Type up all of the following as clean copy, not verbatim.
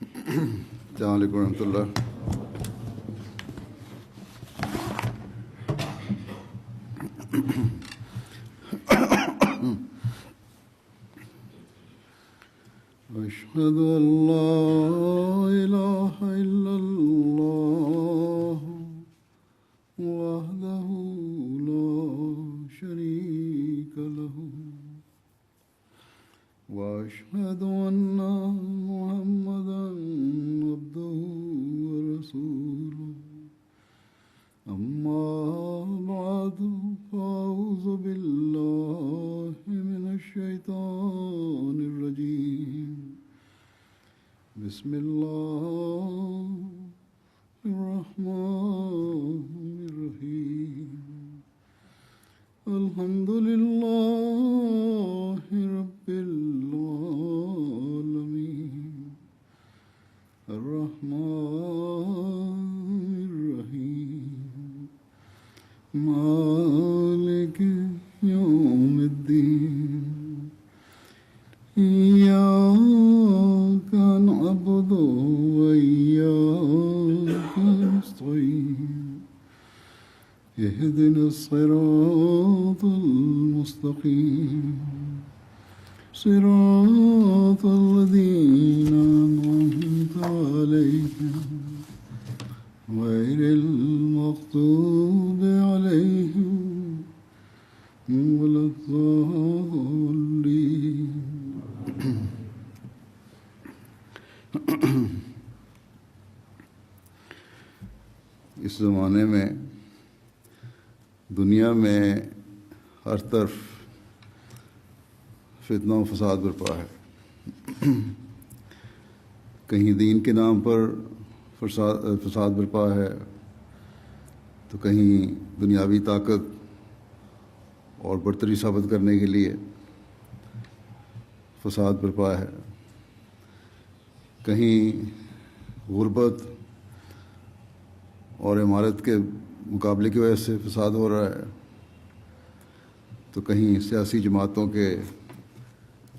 السلام علیکم ورحمۃ اللہ۔ أشهد أن لا إله إلا الله وحده لا شريك له وأشهد أن محمدا عبده ورسوله أما بعد فأعوذ بالله من الشيطان الرجيم بسم الله الرحمن الرحيم الحمد لله رب العالمين الرحمن الرحيم مالك يوم الدين إياك نعبد وإياك نستعين اهدنا الصراط المستقيم صراط الذين أنعمت عليهم غير المغضوب عليهم ولا الضالين۔ اس زمانے میں دنیا میں ہر طرف فتنہ و فساد برپا ہے۔ کہیں دین کے نام پر فساد برپا ہے تو کہیں دنیاوی طاقت اور برتری ثابت کرنے کے لیے فساد برپا ہے، کہیں غربت اور عمارت کے مقابلے کی وجہ سے فساد ہو رہا ہے، تو کہیں سیاسی جماعتوں کے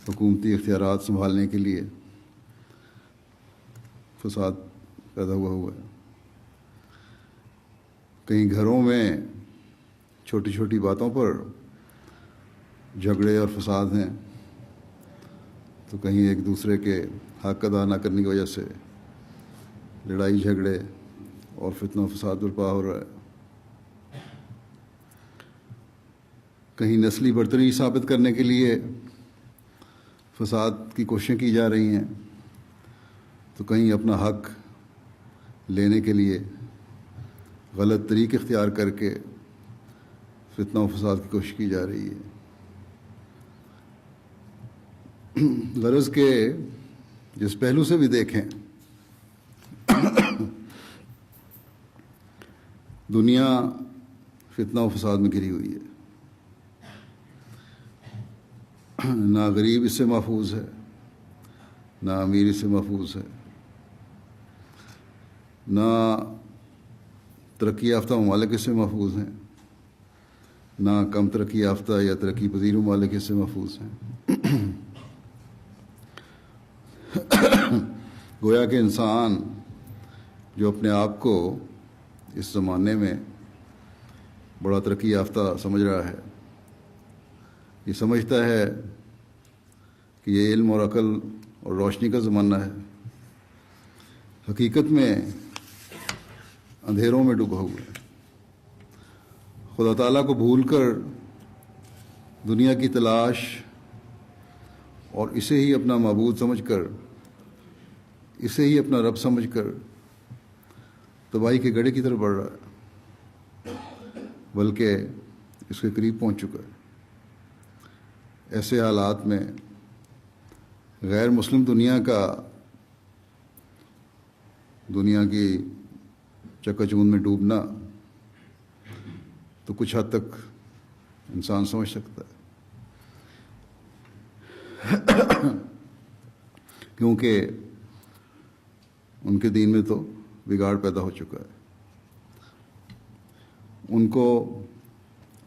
حکومتی اختیارات سنبھالنے کے لیے فساد پیدا ہوا ہے، کہیں گھروں میں چھوٹی چھوٹی باتوں پر جھگڑے اور فساد ہیں، تو کہیں ایک دوسرے کے حق ادا نہ کرنے کی وجہ سے لڑائی جھگڑے اور فتنہ و فساد برپا ہو رہا ہے، کہیں نسلی برتری ثابت کرنے کے لیے فساد کی کوششیں کی جا رہی ہیں، تو کہیں اپنا حق لینے کے لیے غلط طریق اختیار کر کے فتنہ و فساد کی کوشش کی جا رہی ہے۔ غرض کہ جس پہلو سے بھی دیکھیں دنیا فتنہ و فساد میں گھری ہوئی ہے، نہ غریب اس سے محفوظ ہے، نہ امیر اس سے محفوظ ہے، نہ ترقی یافتہ ممالک اس سے محفوظ ہیں، نہ کم ترقی یافتہ یا ترقی پذیر ممالک اس سے محفوظ ہیں۔ گویا کہ انسان جو اپنے آپ کو اس زمانے میں بڑا ترقی یافتہ سمجھ رہا ہے، یہ سمجھتا ہے کہ یہ علم اور عقل اور روشنی کا زمانہ ہے، حقیقت میں اندھیروں میں ڈوبا ہوا ہے۔ خدا تعالیٰ کو بھول کر دنیا کی تلاش اور اسے ہی اپنا معبود سمجھ کر، اسے ہی اپنا رب سمجھ کر تباہی کے گڑھے کی طرف بڑھ رہا ہے، بلکہ اس کے قریب پہنچ چکا ہے۔ ایسے حالات میں غیر مسلم دنیا کی چکا چوند میں ڈوبنا تو کچھ حد تک انسان سمجھ سکتا ہے، کیونکہ ان کے دین میں تو بگاڑ پیدا ہو چکا ہے۔ ان کو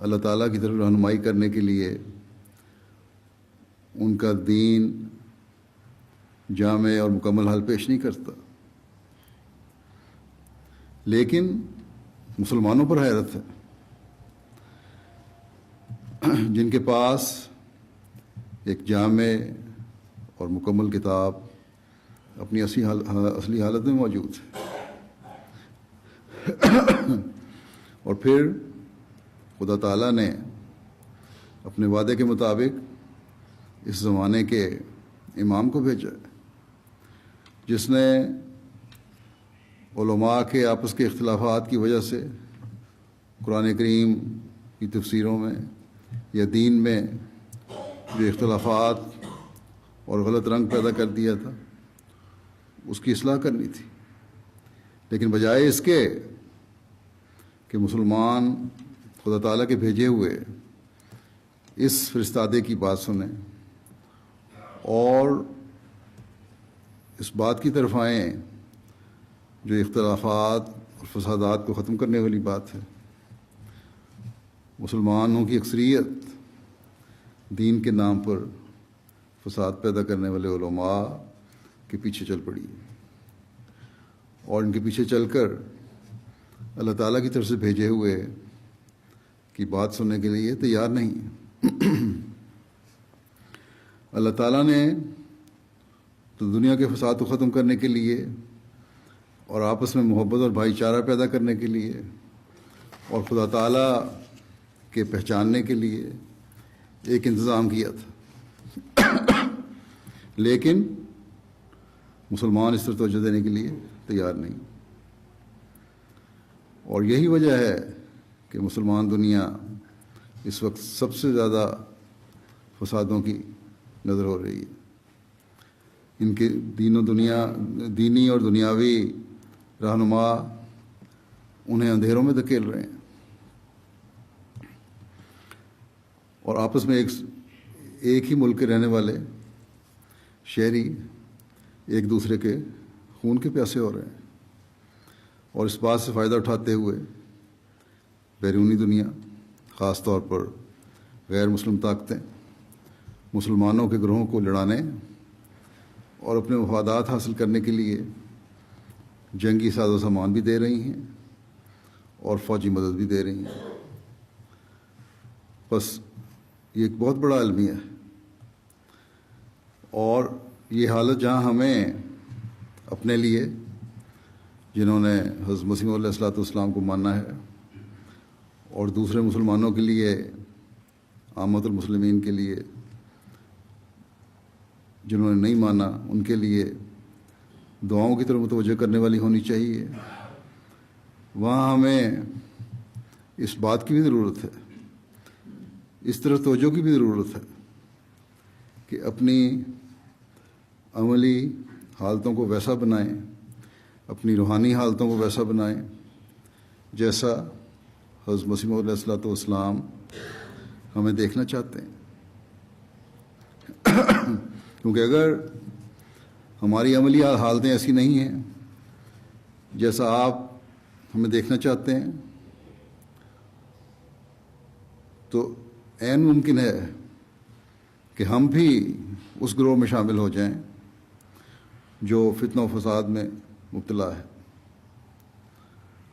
اللہ تعالیٰ کی طرف رہنمائی کرنے کے لیے ان کا دین جامع اور مکمل حل پیش نہیں کرتا، لیکن مسلمانوں پر حیرت ہے جن کے پاس ایک جامع اور مکمل کتاب اپنی اصلی حالت میں موجود ہے، اور پھر خدا تعالیٰ نے اپنے وعدے کے مطابق اس زمانے کے امام کو بھیجا ہے، جس نے علماء کے آپس کے اختلافات کی وجہ سے قرآن کریم کی تفسیروں میں یا دین میں جو اختلافات اور غلط رنگ پیدا کر دیا تھا اس کی اصلاح کرنی تھی، لیکن بجائے اس کے کہ مسلمان خدا تعالیٰ کے بھیجے ہوئے اس فرستادے کی بات سنیں اور اس بات کی طرف آئیں جو اختلافات اور فسادات کو ختم کرنے والی بات ہے، مسلمانوں کی اکثریت دین کے نام پر فساد پیدا کرنے والے علماء کے پیچھے چل پڑی ہے، اور ان کے پیچھے چل کر اللہ تعالیٰ کی طرف سے بھیجے ہوئے کی بات سننے کے لیے تیار نہیں ہے۔ اللہ تعالیٰ نے تو دنیا کے فساد کو ختم کرنے کے لیے اور آپس میں محبت اور بھائی چارہ پیدا کرنے کے لیے اور خدا تعالیٰ کے پہچاننے کے لیے ایک انتظام کیا تھا، لیکن مسلمان اس پر توجہ دینے کے لیے تیار نہیں، اور یہی وجہ ہے کہ مسلمان دنیا اس وقت سب سے زیادہ فسادوں کی نظر ہو رہی ہے۔ ان کے دینی اور دنیاوی رہنما انہیں اندھیروں میں دھکیل رہے ہیں، اور آپس میں ایک ہی ملک کے رہنے والے شہری ایک دوسرے کے خون کے پیاسے ہو رہے ہیں، اور اس بات سے فائدہ اٹھاتے ہوئے بیرونی دنیا، خاص طور پر غیر مسلم طاقتیں مسلمانوں کے گروہوں کو لڑانے اور اپنے مفادات حاصل کرنے کے لیے جنگی ساز و سامان بھی دے رہی ہیں اور فوجی مدد بھی دے رہی ہیں۔ بس یہ ایک بہت بڑا المیہ ہے، اور یہ حالت جہاں ہمیں اپنے لیے جنہوں نے حضرت مسیح علیہ الصلوۃ والسلام کو ماننا ہے اور دوسرے مسلمانوں کے لیے، عامۃ المسلمین کے لیے جنہوں نے نہیں مانا، ان کے لیے دعاؤں کی طرف متوجہ کرنے والی ہونی چاہیے، وہاں ہمیں اس بات کی بھی ضرورت ہے، اس طرف توجہ کی بھی ضرورت ہے کہ اپنی عملی حالتوں کو ویسا بنائیں، اپنی روحانی حالتوں کو ویسا بنائیں جیسا حضرت مسیح علیہ الصلوۃ والسلام ہمیں دیکھنا چاہتے ہیں۔ کیونکہ اگر ہماری عملی حالتیں ایسی نہیں ہیں جیسا آپ ہمیں دیکھنا چاہتے ہیں، تو عین ممکن ہے کہ ہم بھی اس گروہ میں شامل ہو جائیں جو فتنہ و فساد میں مبتلا ہے۔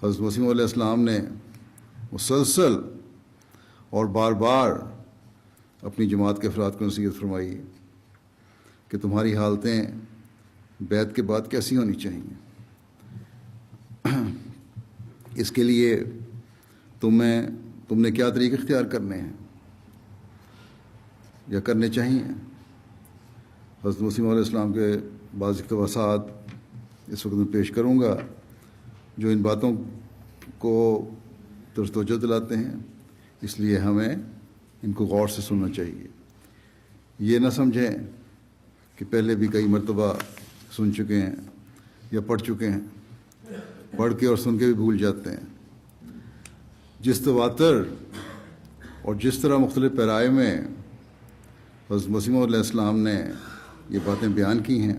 حضرت مسیح علیہ السلام نے مسلسل اور بار بار اپنی جماعت کے افراد کو نصیحت فرمائی کہ تمہاری حالتیں بیعت کے بعد کیسی ہونی چاہیے، اس کے لیے تم نے کیا طریقے اختیار کرنے ہیں یا کرنے چاہیے۔ حضرت مسیح علیہ السلام کے بعض اقتباسات اس وقت میں پیش کروں گا جو ان باتوں کو طرف توجہ دلاتے ہیں، اس لیے ہمیں ان کو غور سے سننا چاہیے۔ یہ نہ سمجھیں کہ پہلے بھی کئی مرتبہ سن چکے ہیں یا پڑھ چکے ہیں، پڑھ کے اور سن کے بھی بھول جاتے ہیں۔ جس تواتر اور جس طرح مختلف پیرائے میں حضرت مسیح علیہ السلام نے یہ باتیں بیان کی ہیں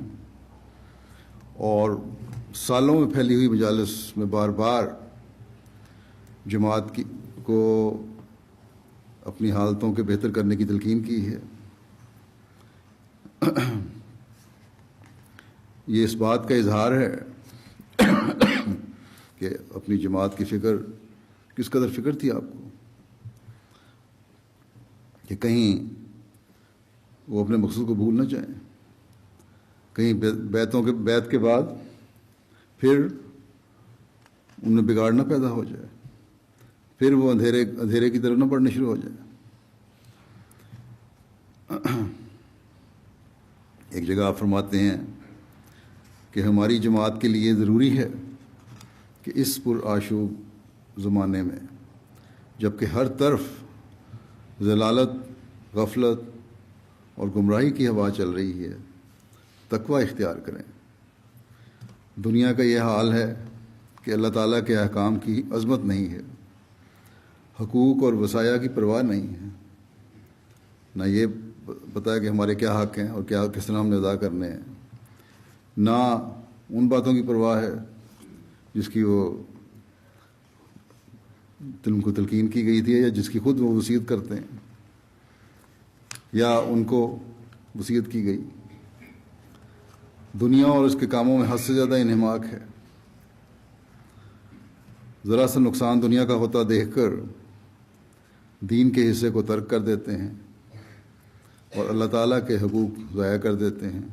اور سالوں میں پھیلی ہوئی مجالس میں بار بار جماعت کو اپنی حالتوں کے بہتر کرنے کی تلقین کی ہے، یہ اس بات کا اظہار ہے کہ اپنی جماعت کی فکر کس قدر فکر تھی آپ کو کہ کہیں وہ اپنے مقصد کو بھول نہ جائیں، کہیں بیعت کے بعد پھر ان میں بگاڑ نہ پیدا ہو جائے، پھر وہ اندھیرے کی طرف نہ بڑھنے شروع ہو جائے۔ ایک جگہ آپ فرماتے ہیں کہ ہماری جماعت کے لیے ضروری ہے کہ اس پرآشوب زمانے میں، جب کہ ہر طرف ضلالت، غفلت اور گمراہی کی ہوا چل رہی ہے، تقوی اختیار کریں۔ دنیا کا یہ حال ہے کہ اللہ تعالیٰ کے احکام کی عظمت نہیں ہے، حقوق اور وصایا کی پرواہ نہیں ہے، نہ یہ پتہ ہے کہ ہمارے کیا حق ہیں اور کس طرح ہم نے ادا کرنے ہیں، نہ ان باتوں کی پرواہ ہے جس کی وہ کو تلقین کی گئی تھی یا جس کی خود وہ وصیت کرتے ہیں یا ان کو وصیت کی گئی۔ دنیا اور اس کے کاموں میں حد سے زیادہ انہماک ہے۔ ذرا سا نقصان دنیا کا ہوتا دیکھ کر دین کے حصے کو ترک کر دیتے ہیں اور اللہ تعالیٰ کے حقوق ضائع کر دیتے ہیں،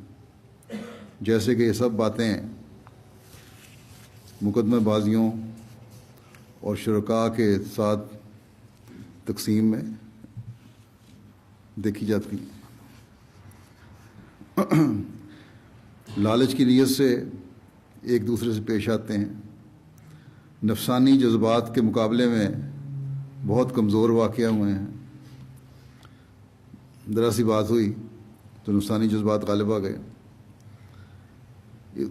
جیسے کہ یہ سب باتیں مقدمہ بازیوں اور شرکاء کے ساتھ تقسیم میں دیکھی جاتی ہیں۔ لالچ کی نیت سے ایک دوسرے سے پیش آتے ہیں، نفسانی جذبات کے مقابلے میں بہت کمزور واقع ہوئے ہیں۔ ذرا سی بات ہوئی تو نفسانی جذبات غالب آ گئے،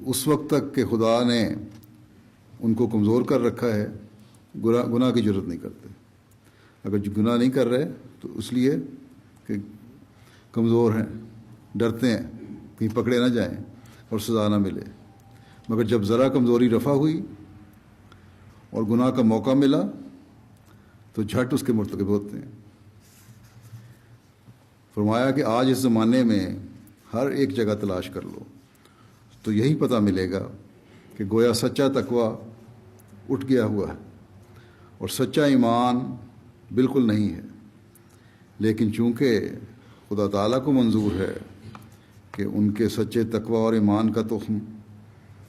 اس وقت تک کہ خدا نے ان کو کمزور کر رکھا ہے، گناہ کی جرت نہیں کرتے۔ اگر گناہ نہیں کر رہے تو اس لیے کہ کمزور ہیں، ڈرتے ہیں کہیں پکڑے نہ جائیں اور سزا نہ ملے، مگر جب ذرا کمزوری رفع ہوئی اور گناہ کا موقع ملا تو جھٹ اس کے مرتکب ہوتے ہیں۔ فرمایا کہ آج اس زمانے میں ہر ایک جگہ تلاش کر لو تو یہی پتہ ملے گا کہ گویا سچا تقوی اٹھ گیا ہوا ہے اور سچا ایمان بالکل نہیں ہے، لیکن چونکہ خدا تعالیٰ کو منظور ہے کہ ان کے سچے تقوی اور ایمان کا تخم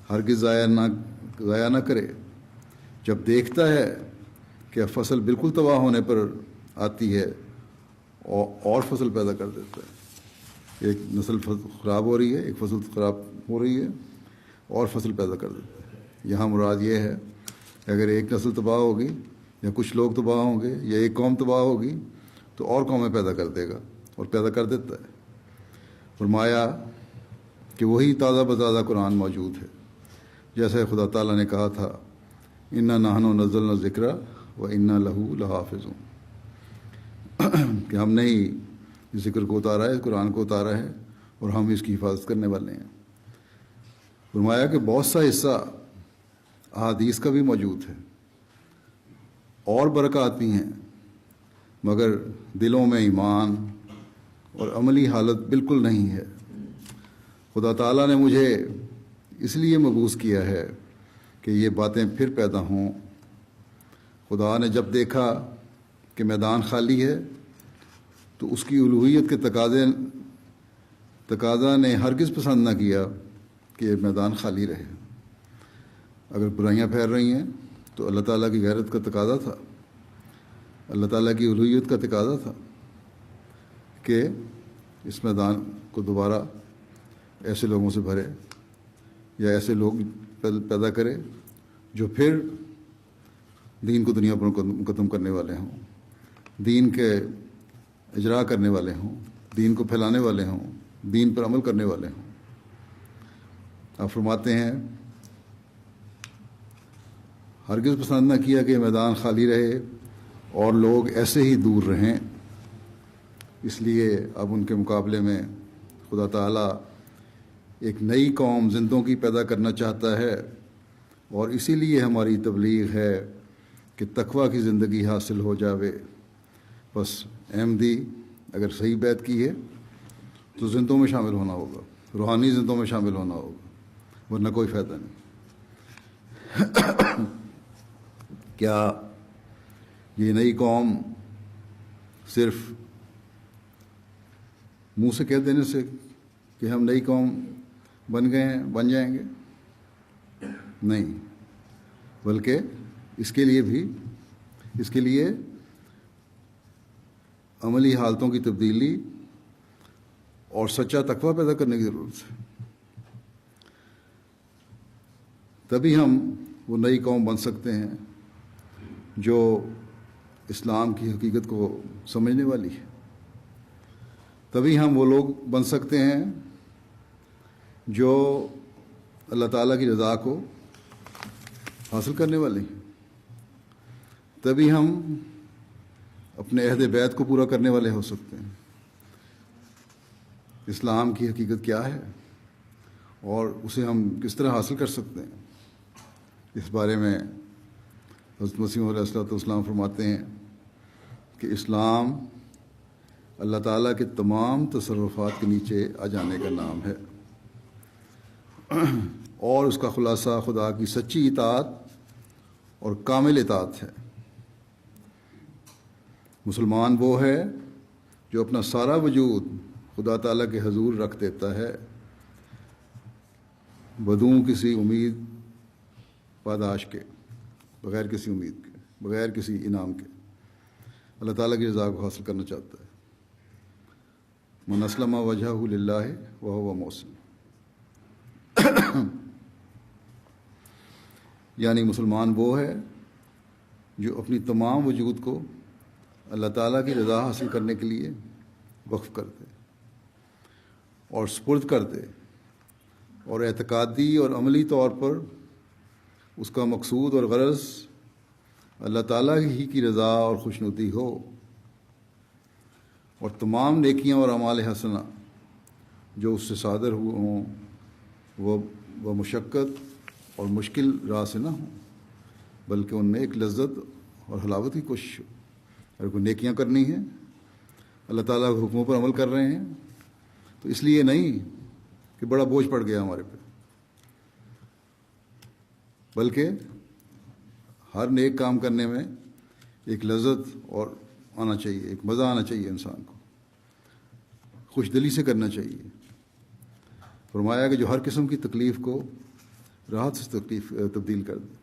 ہرگز ضائع نہ کرے، جب دیکھتا ہے کہ فصل بالکل تباہ ہونے پر آتی ہے اور فصل پیدا کر دیتا ہے، ایک نسل خراب ہو رہی ہے، ایک فصل خراب ہو رہی ہے اور فصل پیدا کر دیتا ہے۔ یہاں مراد یہ ہے کہ اگر ایک نسل تباہ ہوگی یا کچھ لوگ تباہ ہوں گے یا ایک قوم تباہ ہوگی تو اور قومیں پیدا کر دے گا اور پیدا کر دیتا ہے۔ فرمایا کہ وہی تازہ بتازہ قرآن موجود ہے، جیسے خدا تعالیٰ نے کہا تھا انا نحن نزلنا الذکر و انا لہ لحافظون، کہ ہم نے ہی اس ذکر کو اتارا ہے، اس قرآن کو اتارا ہے اور ہم اس کی حفاظت کرنے والے ہیں۔ فرمایا کہ بہت سا حصہ احادیث کا بھی موجود ہے اور برکات بھی ہیں، مگر دلوں میں ایمان اور عملی حالت بالکل نہیں ہے۔ خدا تعالیٰ نے مجھے اس لیے مبعوث کیا ہے کہ یہ باتیں پھر پیدا ہوں۔ خدا نے جب دیکھا کہ میدان خالی ہے تو اس کی الوہیت کے تقاضا نے ہرگز پسند نہ کیا کہ یہ میدان خالی رہے۔ اگر برائیاں پھیل رہی ہیں تو اللہ تعالیٰ کی غیرت کا تقاضا تھا، اللہ تعالیٰ کی الوہیت کا تقاضا تھا کہ اس میدان کو دوبارہ ایسے لوگوں سے بھرے یا ایسے لوگ پیدا کرے جو پھر دین کو دنیا پر ختم کرنے والے ہوں، دین کے اجرا کرنے والے ہوں، دین کو پھیلانے والے ہوں، دین پر عمل کرنے والے ہوں۔ آپ فرماتے ہیں ہرگز پسند نہ کیا کہ میدان خالی رہے اور لوگ ایسے ہی دور رہیں، اس لیے اب ان کے مقابلے میں خدا تعالیٰ ایک نئی قوم زندوں کی پیدا کرنا چاہتا ہے، اور اسی لیے ہماری تبلیغ ہے کہ تقوی کی زندگی حاصل ہو جاوے۔ بس احمدی اگر صحیح بیعت کی ہے تو زندوں میں شامل ہونا ہوگا، روحانی زندوں میں شامل ہونا ہوگا، ورنہ کوئی فائدہ نہیں۔ کیا یہ نئی قوم صرف منہ سے کہہ دینے سے کہ ہم نئی قوم بن گئے ہیں بن جائیں گے؟ نہیں، بلکہ اس کے لیے عملی حالتوں کی تبدیلی اور سچا تقویٰ پیدا کرنے کی ضرورت ہے۔ تبھی ہم وہ نئی قوم بن سکتے ہیں جو اسلام کی حقیقت کو سمجھنے والی ہے۔ تبھی ہم وہ لوگ بن سکتے ہیں جو اللہ تعالیٰ کی رضا کو حاصل کرنے والے ہیں۔ تبھی ہم اپنے عہد بیعت کو پورا کرنے والے ہو سکتے ہیں۔ اسلام کی حقیقت کیا ہے اور اسے ہم کس طرح حاصل کر سکتے ہیں، اس بارے میں حضرت مسیح علیہ السلام فرماتے ہیں کہ اسلام اللہ تعالیٰ کے تمام تصرفات کے نیچے آ جانے کا نام ہے، اور اس کا خلاصہ خدا کی سچی اطاعت اور کامل اطاعت ہے۔ مسلمان وہ ہے جو اپنا سارا وجود خدا تعالیٰ کے حضور رکھ دیتا ہے، بدون کسی امید پاداش کے، بغیر کسی امید کے، بغیر کسی انعام کے اللہ تعالیٰ کی رضا کو حاصل کرنا چاہتا ہے۔ من اسلم وجہہ للہ وہو محسن، یعنی مسلمان وہ ہے جو اپنی تمام وجود کو اللہ تعالیٰ کی رضا حاصل کرنے کے لیے وقف کر دے اور سپرد کر دے، اور اعتقادی اور عملی طور پر اس کا مقصود اور غرض اللہ تعالیٰ ہی کی رضا اور خوشنودی ہو، اور تمام نیکیاں اور اعمال حسنہ جو اس سے صادر ہوئے ہوں وہ مشقت اور مشکل راہ سے نہ ہوں، بلکہ ان میں ایک لذت اور حلاوت کی کوشش ہو۔ اگر کوئی نیکیاں کرنی ہیں، اللہ تعالیٰ کے حکموں پر عمل کر رہے ہیں، تو اس لیے نہیں کہ بڑا بوجھ پڑ گیا ہمارے پہ، بلکہ ہر نیک کام کرنے میں ایک لذت اور آنا چاہیے، ایک مزہ آنا چاہیے، انسان کو خوش دلی سے کرنا چاہیے۔ فرمایا کہ جو ہر قسم کی تکلیف کو راحت سے تبدیل کر دے۔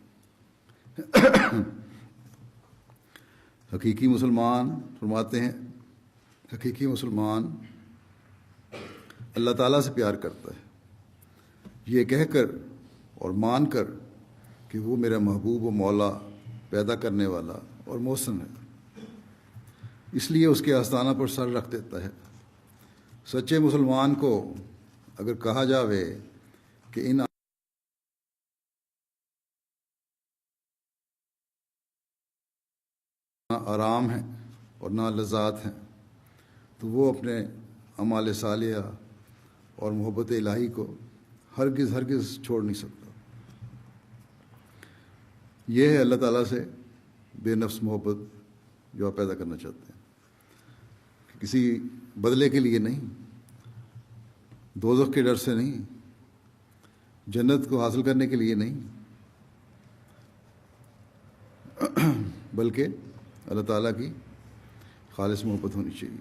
حقیقی مسلمان فرماتے ہیں، حقیقی مسلمان اللہ تعالیٰ سے پیار کرتا ہے، یہ کہہ کر اور مان کر کہ وہ میرا محبوب و مولا، پیدا کرنے والا اور محسن ہے، اس لیے اس کے آستانہ پر سر رکھ دیتا ہے۔ سچے مسلمان کو اگر کہا جاوے کہ ان نہ آرام ہیں اور نہ لذات ہیں، تو وہ اپنے اعمال صالحہ اور محبت الہی کو ہرگز چھوڑ نہیں سکتا۔ یہ ہے اللہ تعالیٰ سے بے نفس محبت جو آپ پیدا کرنا چاہتے ہیں، کسی بدلے کے لیے نہیں، دوزخ کے ڈر سے نہیں، جنت کو حاصل کرنے کے لیے نہیں، بلکہ اللہ تعالیٰ کی خالص محبت ہونی چاہیے۔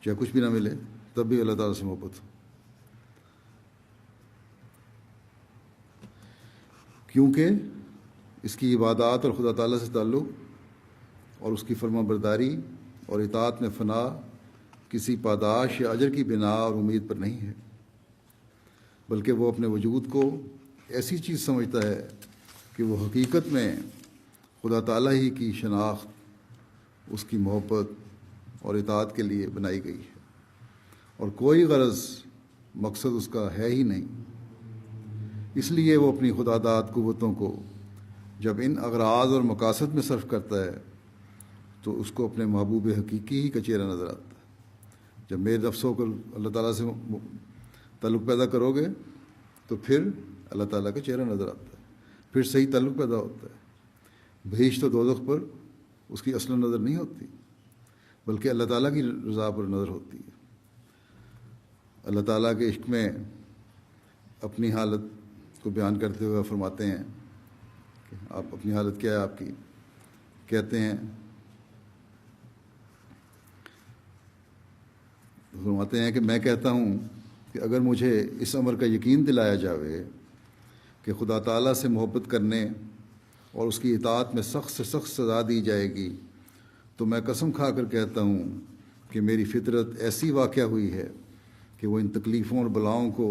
چاہے کچھ بھی نہ ملے تب بھی اللہ تعالیٰ سے محبت ہو، کیونکہ اس کی عبادات اور خدا تعالیٰ سے تعلق اور اس کی فرما برداری اور اطاعت میں فنا کسی پاداش یا اجر کی بنا اور امید پر نہیں ہے، بلکہ وہ اپنے وجود کو ایسی چیز سمجھتا ہے کہ وہ حقیقت میں خدا تعالیٰ ہی کی شناخت، اس کی محبت اور اطاعت کے لیے بنائی گئی ہے، اور کوئی غرض مقصد اس کا ہے ہی نہیں۔ اس لیے وہ اپنی خدا داد قوتوں کو جب ان اغراض اور مقاصد میں صرف کرتا ہے تو اس کو اپنے محبوب حقیقی ہی کا چہرہ نظر آتا ہے۔ جب میرے نفسوں کو اللہ تعالیٰ سے تعلق پیدا کرو گے تو پھر اللہ تعالیٰ کا چہرہ نظر آتا ہے، پھر صحیح تعلق پیدا ہوتا ہے۔ بھیش تو دوزخ پر اس کی اصل نظر نہیں ہوتی، بلکہ اللہ تعالیٰ کی رضا پر نظر ہوتی ہے۔ اللہ تعالیٰ کے عشق میں اپنی حالت کو بیان کرتے ہوئے فرماتے ہیں کہ آپ اپنی حالت کیا ہے آپ کی. کہتے ہیں فرماتے ہیں کہ میں کہتا ہوں کہ اگر مجھے اس امر کا یقین دلایا جاوے کہ خدا تعالیٰ سے محبت کرنے اور اس کی اطاعت میں سخت سے سخت سزا دی جائے گی تو میں قسم کھا کر کہتا ہوں کہ میری فطرت ایسی واقع ہوئی ہے کہ وہ ان تکلیفوں اور بلاؤں کو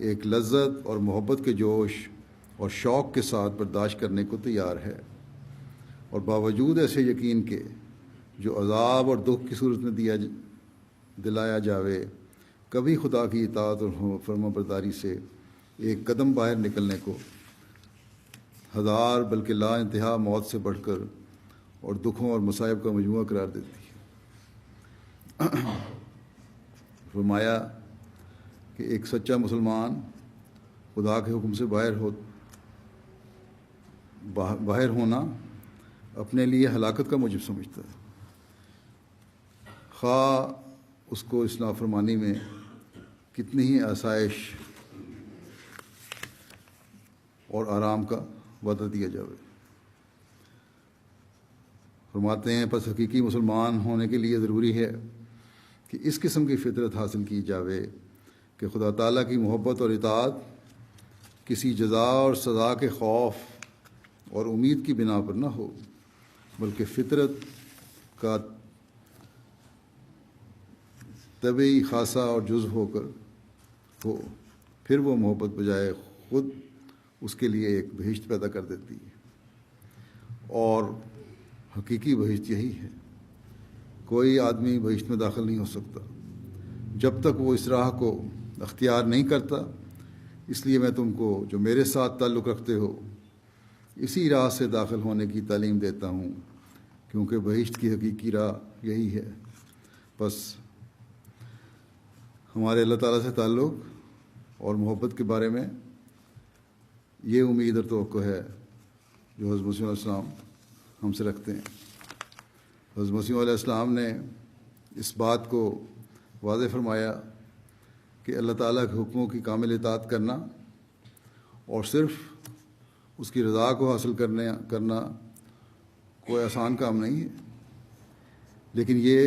ایک لذت اور محبت کے جوش اور شوق کے ساتھ برداشت کرنے کو تیار ہے، اور باوجود ایسے یقین کے جو عذاب اور دکھ کی صورت میں دلایا جاوے کبھی خدا کی اطاعت اور فرما برداری سے ایک قدم باہر نکلنے کو ہزار بلکہ لا انتہا موت سے بڑھ کر اور دکھوں اور مصائب کا مجموعہ قرار دیتی ہے. فرمایا کہ ایک سچا مسلمان خدا کے حکم سے باہر ہونا اپنے لیے ہلاکت کا موجب سمجھتا ہے، خواہ اس کو اس نافرمانی میں کتنی ہی آسائش اور آرام کا وعدہ دیا جاوے. فرماتے ہیں پس حقیقی مسلمان ہونے کے لیے ضروری ہے کہ اس قسم کی فطرت حاصل کی جاوے کہ خدا تعالیٰ کی محبت اور اطاعت کسی جزا اور سزا کے خوف اور امید کی بنا پر نہ ہو، بلکہ فطرت کا طبعی خاصہ اور جزو ہو کر ہو. پھر وہ محبت بجائے خود اس کے لیے ایک بہشت پیدا کر دیتی ہے، اور حقیقی بہشت یہی ہے. کوئی آدمی بہشت میں داخل نہیں ہو سکتا جب تک وہ اس راہ کو اختیار نہیں کرتا. اس لیے میں تم کو جو میرے ساتھ تعلق رکھتے ہو اسی راہ سے داخل ہونے کی تعلیم دیتا ہوں، کیونکہ بہشت کی حقیقی راہ یہی ہے. بس ہمارے اللہ تعالیٰ سے تعلق اور محبت کے بارے میں یہ امید اور توقع ہے جو حضرت مسیح علیہ السلام ہم سے رکھتے ہیں. حضرت مسیح علیہ السلام نے اس بات کو واضح فرمایا کہ اللہ تعالیٰ کے حکموں کی کامل اطاعت کرنا اور صرف اس کی رضا کو حاصل کرنا کوئی آسان کام نہیں ہے، لیکن یہ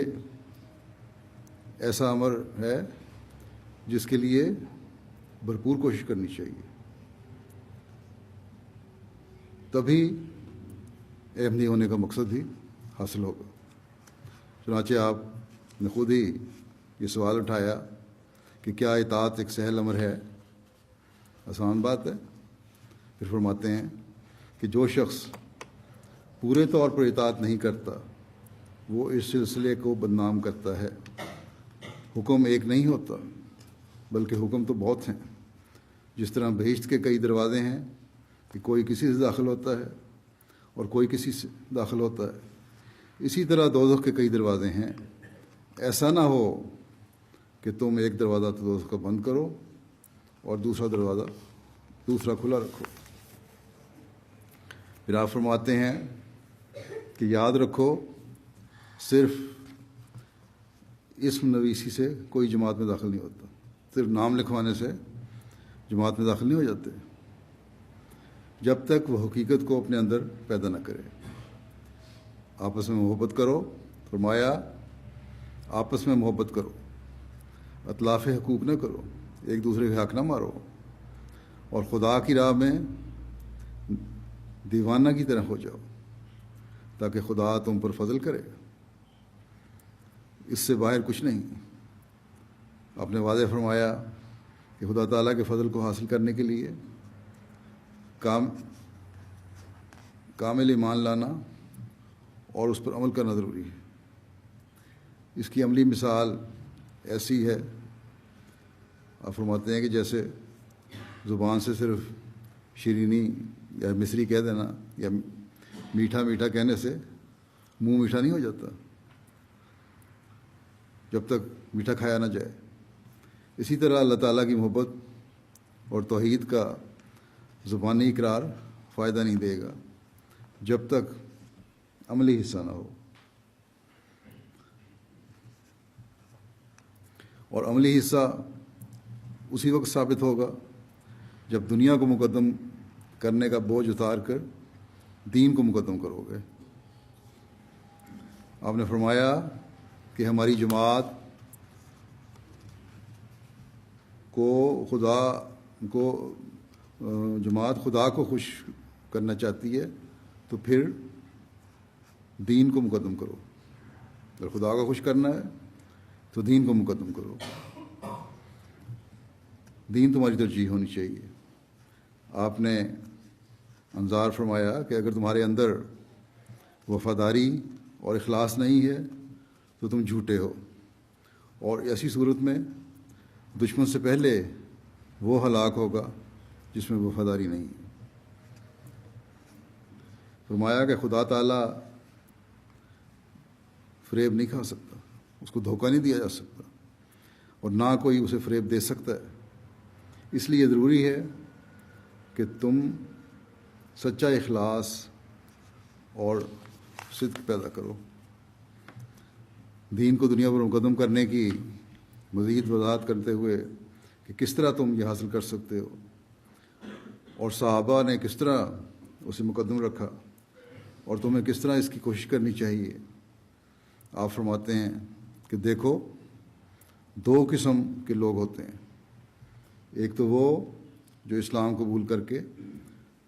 ایسا امر ہے جس کے لیے بھرپور کوشش کرنی چاہیے، تبھی احمدی ہونے کا مقصد بھی حاصل ہوگا. چنانچہ آپ نے خود ہی یہ سوال اٹھایا کہ کیا اطاعت ایک سہل امر ہے؟ آسان بات ہے. پھر فرماتے ہیں کہ جو شخص پورے طور پر اطاعت نہیں کرتا وہ اس سلسلے کو بدنام کرتا ہے. حکم ایک نہیں ہوتا بلکہ حکم تو بہت ہیں. جس طرح بہشت کے کئی دروازے ہیں کہ کوئی کسی سے داخل ہوتا ہے اور کوئی کسی سے داخل ہوتا ہے، اسی طرح دوزخ کے کئی دروازے ہیں. ایسا نہ ہو کہ تم ایک دروازہ تو دوزخ کا بند کرو اور دوسرا کھلا رکھو. پھر آپ فرماتے ہیں کہ یاد رکھو صرف اسم نویسی سے کوئی جماعت میں داخل نہیں ہوتا، صرف نام لکھوانے سے جماعت میں داخل نہیں ہو جاتے جب تک وہ حقیقت کو اپنے اندر پیدا نہ کرے. آپس میں محبت کرو. فرمایا آپس میں محبت کرو، اطلاف حقوق نہ کرو، ایک دوسرے کے حق نہ مارو، اور خدا کی راہ میں دیوانہ کی طرح ہو جاؤ تاکہ خدا تم پر فضل کرے. اس سے باہر کچھ نہیں. آپ نے واضح فرمایا کہ خدا تعالیٰ کے فضل کو حاصل کرنے کے لیے کامل ایمان لانا اور اس پر عمل کرنا ضروری ہے. اس کی عملی مثال ایسی ہے، آپ فرماتے ہیں کہ جیسے زبان سے صرف شیرینی یا مصری کہہ دینا یا میٹھا میٹھا کہنے سے منہ میٹھا نہیں ہو جاتا جب تک میٹھا کھایا نہ جائے. اسی طرح اللہ تعالیٰ کی محبت اور توحید کا زبانی اقرار فائدہ نہیں دے گا جب تک عملی حصہ نہ ہو. اور عملی حصہ اسی وقت ثابت ہوگا جب دنیا کو مقدم کرنے کا بوجھ اتار کر دین کو مقدم کرو گے۔ آپ نے فرمایا کہ ہماری جماعت خدا کو خوش کرنا چاہتی ہے تو پھر دین کو مقدم کرو۔ اگر خدا کو خوش کرنا ہے تو دین کو مقدم کرو، دین تمہاری ترجیح ہونی چاہیے۔ آپ نے انذار فرمایا کہ اگر تمہارے اندر وفاداری اور اخلاص نہیں ہے تو تم جھوٹے ہو، اور ایسی صورت میں دشمن سے پہلے وہ ہلاک ہوگا جس میں وفاداری نہیں ہے۔ فرمایا کہ خدا تعالیٰ فریب نہیں کھا سکتا، اس کو دھوکہ نہیں دیا جا سکتا، اور نہ کوئی اسے فریب دے سکتا ہے۔ اس لیے ضروری ہے کہ تم سچا اخلاص اور صدق پیدا کرو۔ دین کو دنیا پر مقدم کرنے کی مزید وضاحت کرتے ہوئے کہ کس طرح تم یہ حاصل کر سکتے ہو اور صحابہ نے کس طرح اسے مقدم رکھا اور تمہیں کس طرح اس کی کوشش کرنی چاہیے، آپ فرماتے ہیں کہ دیکھو، دو قسم کے لوگ ہوتے ہیں۔ ایک تو وہ جو اسلام قبول کر کے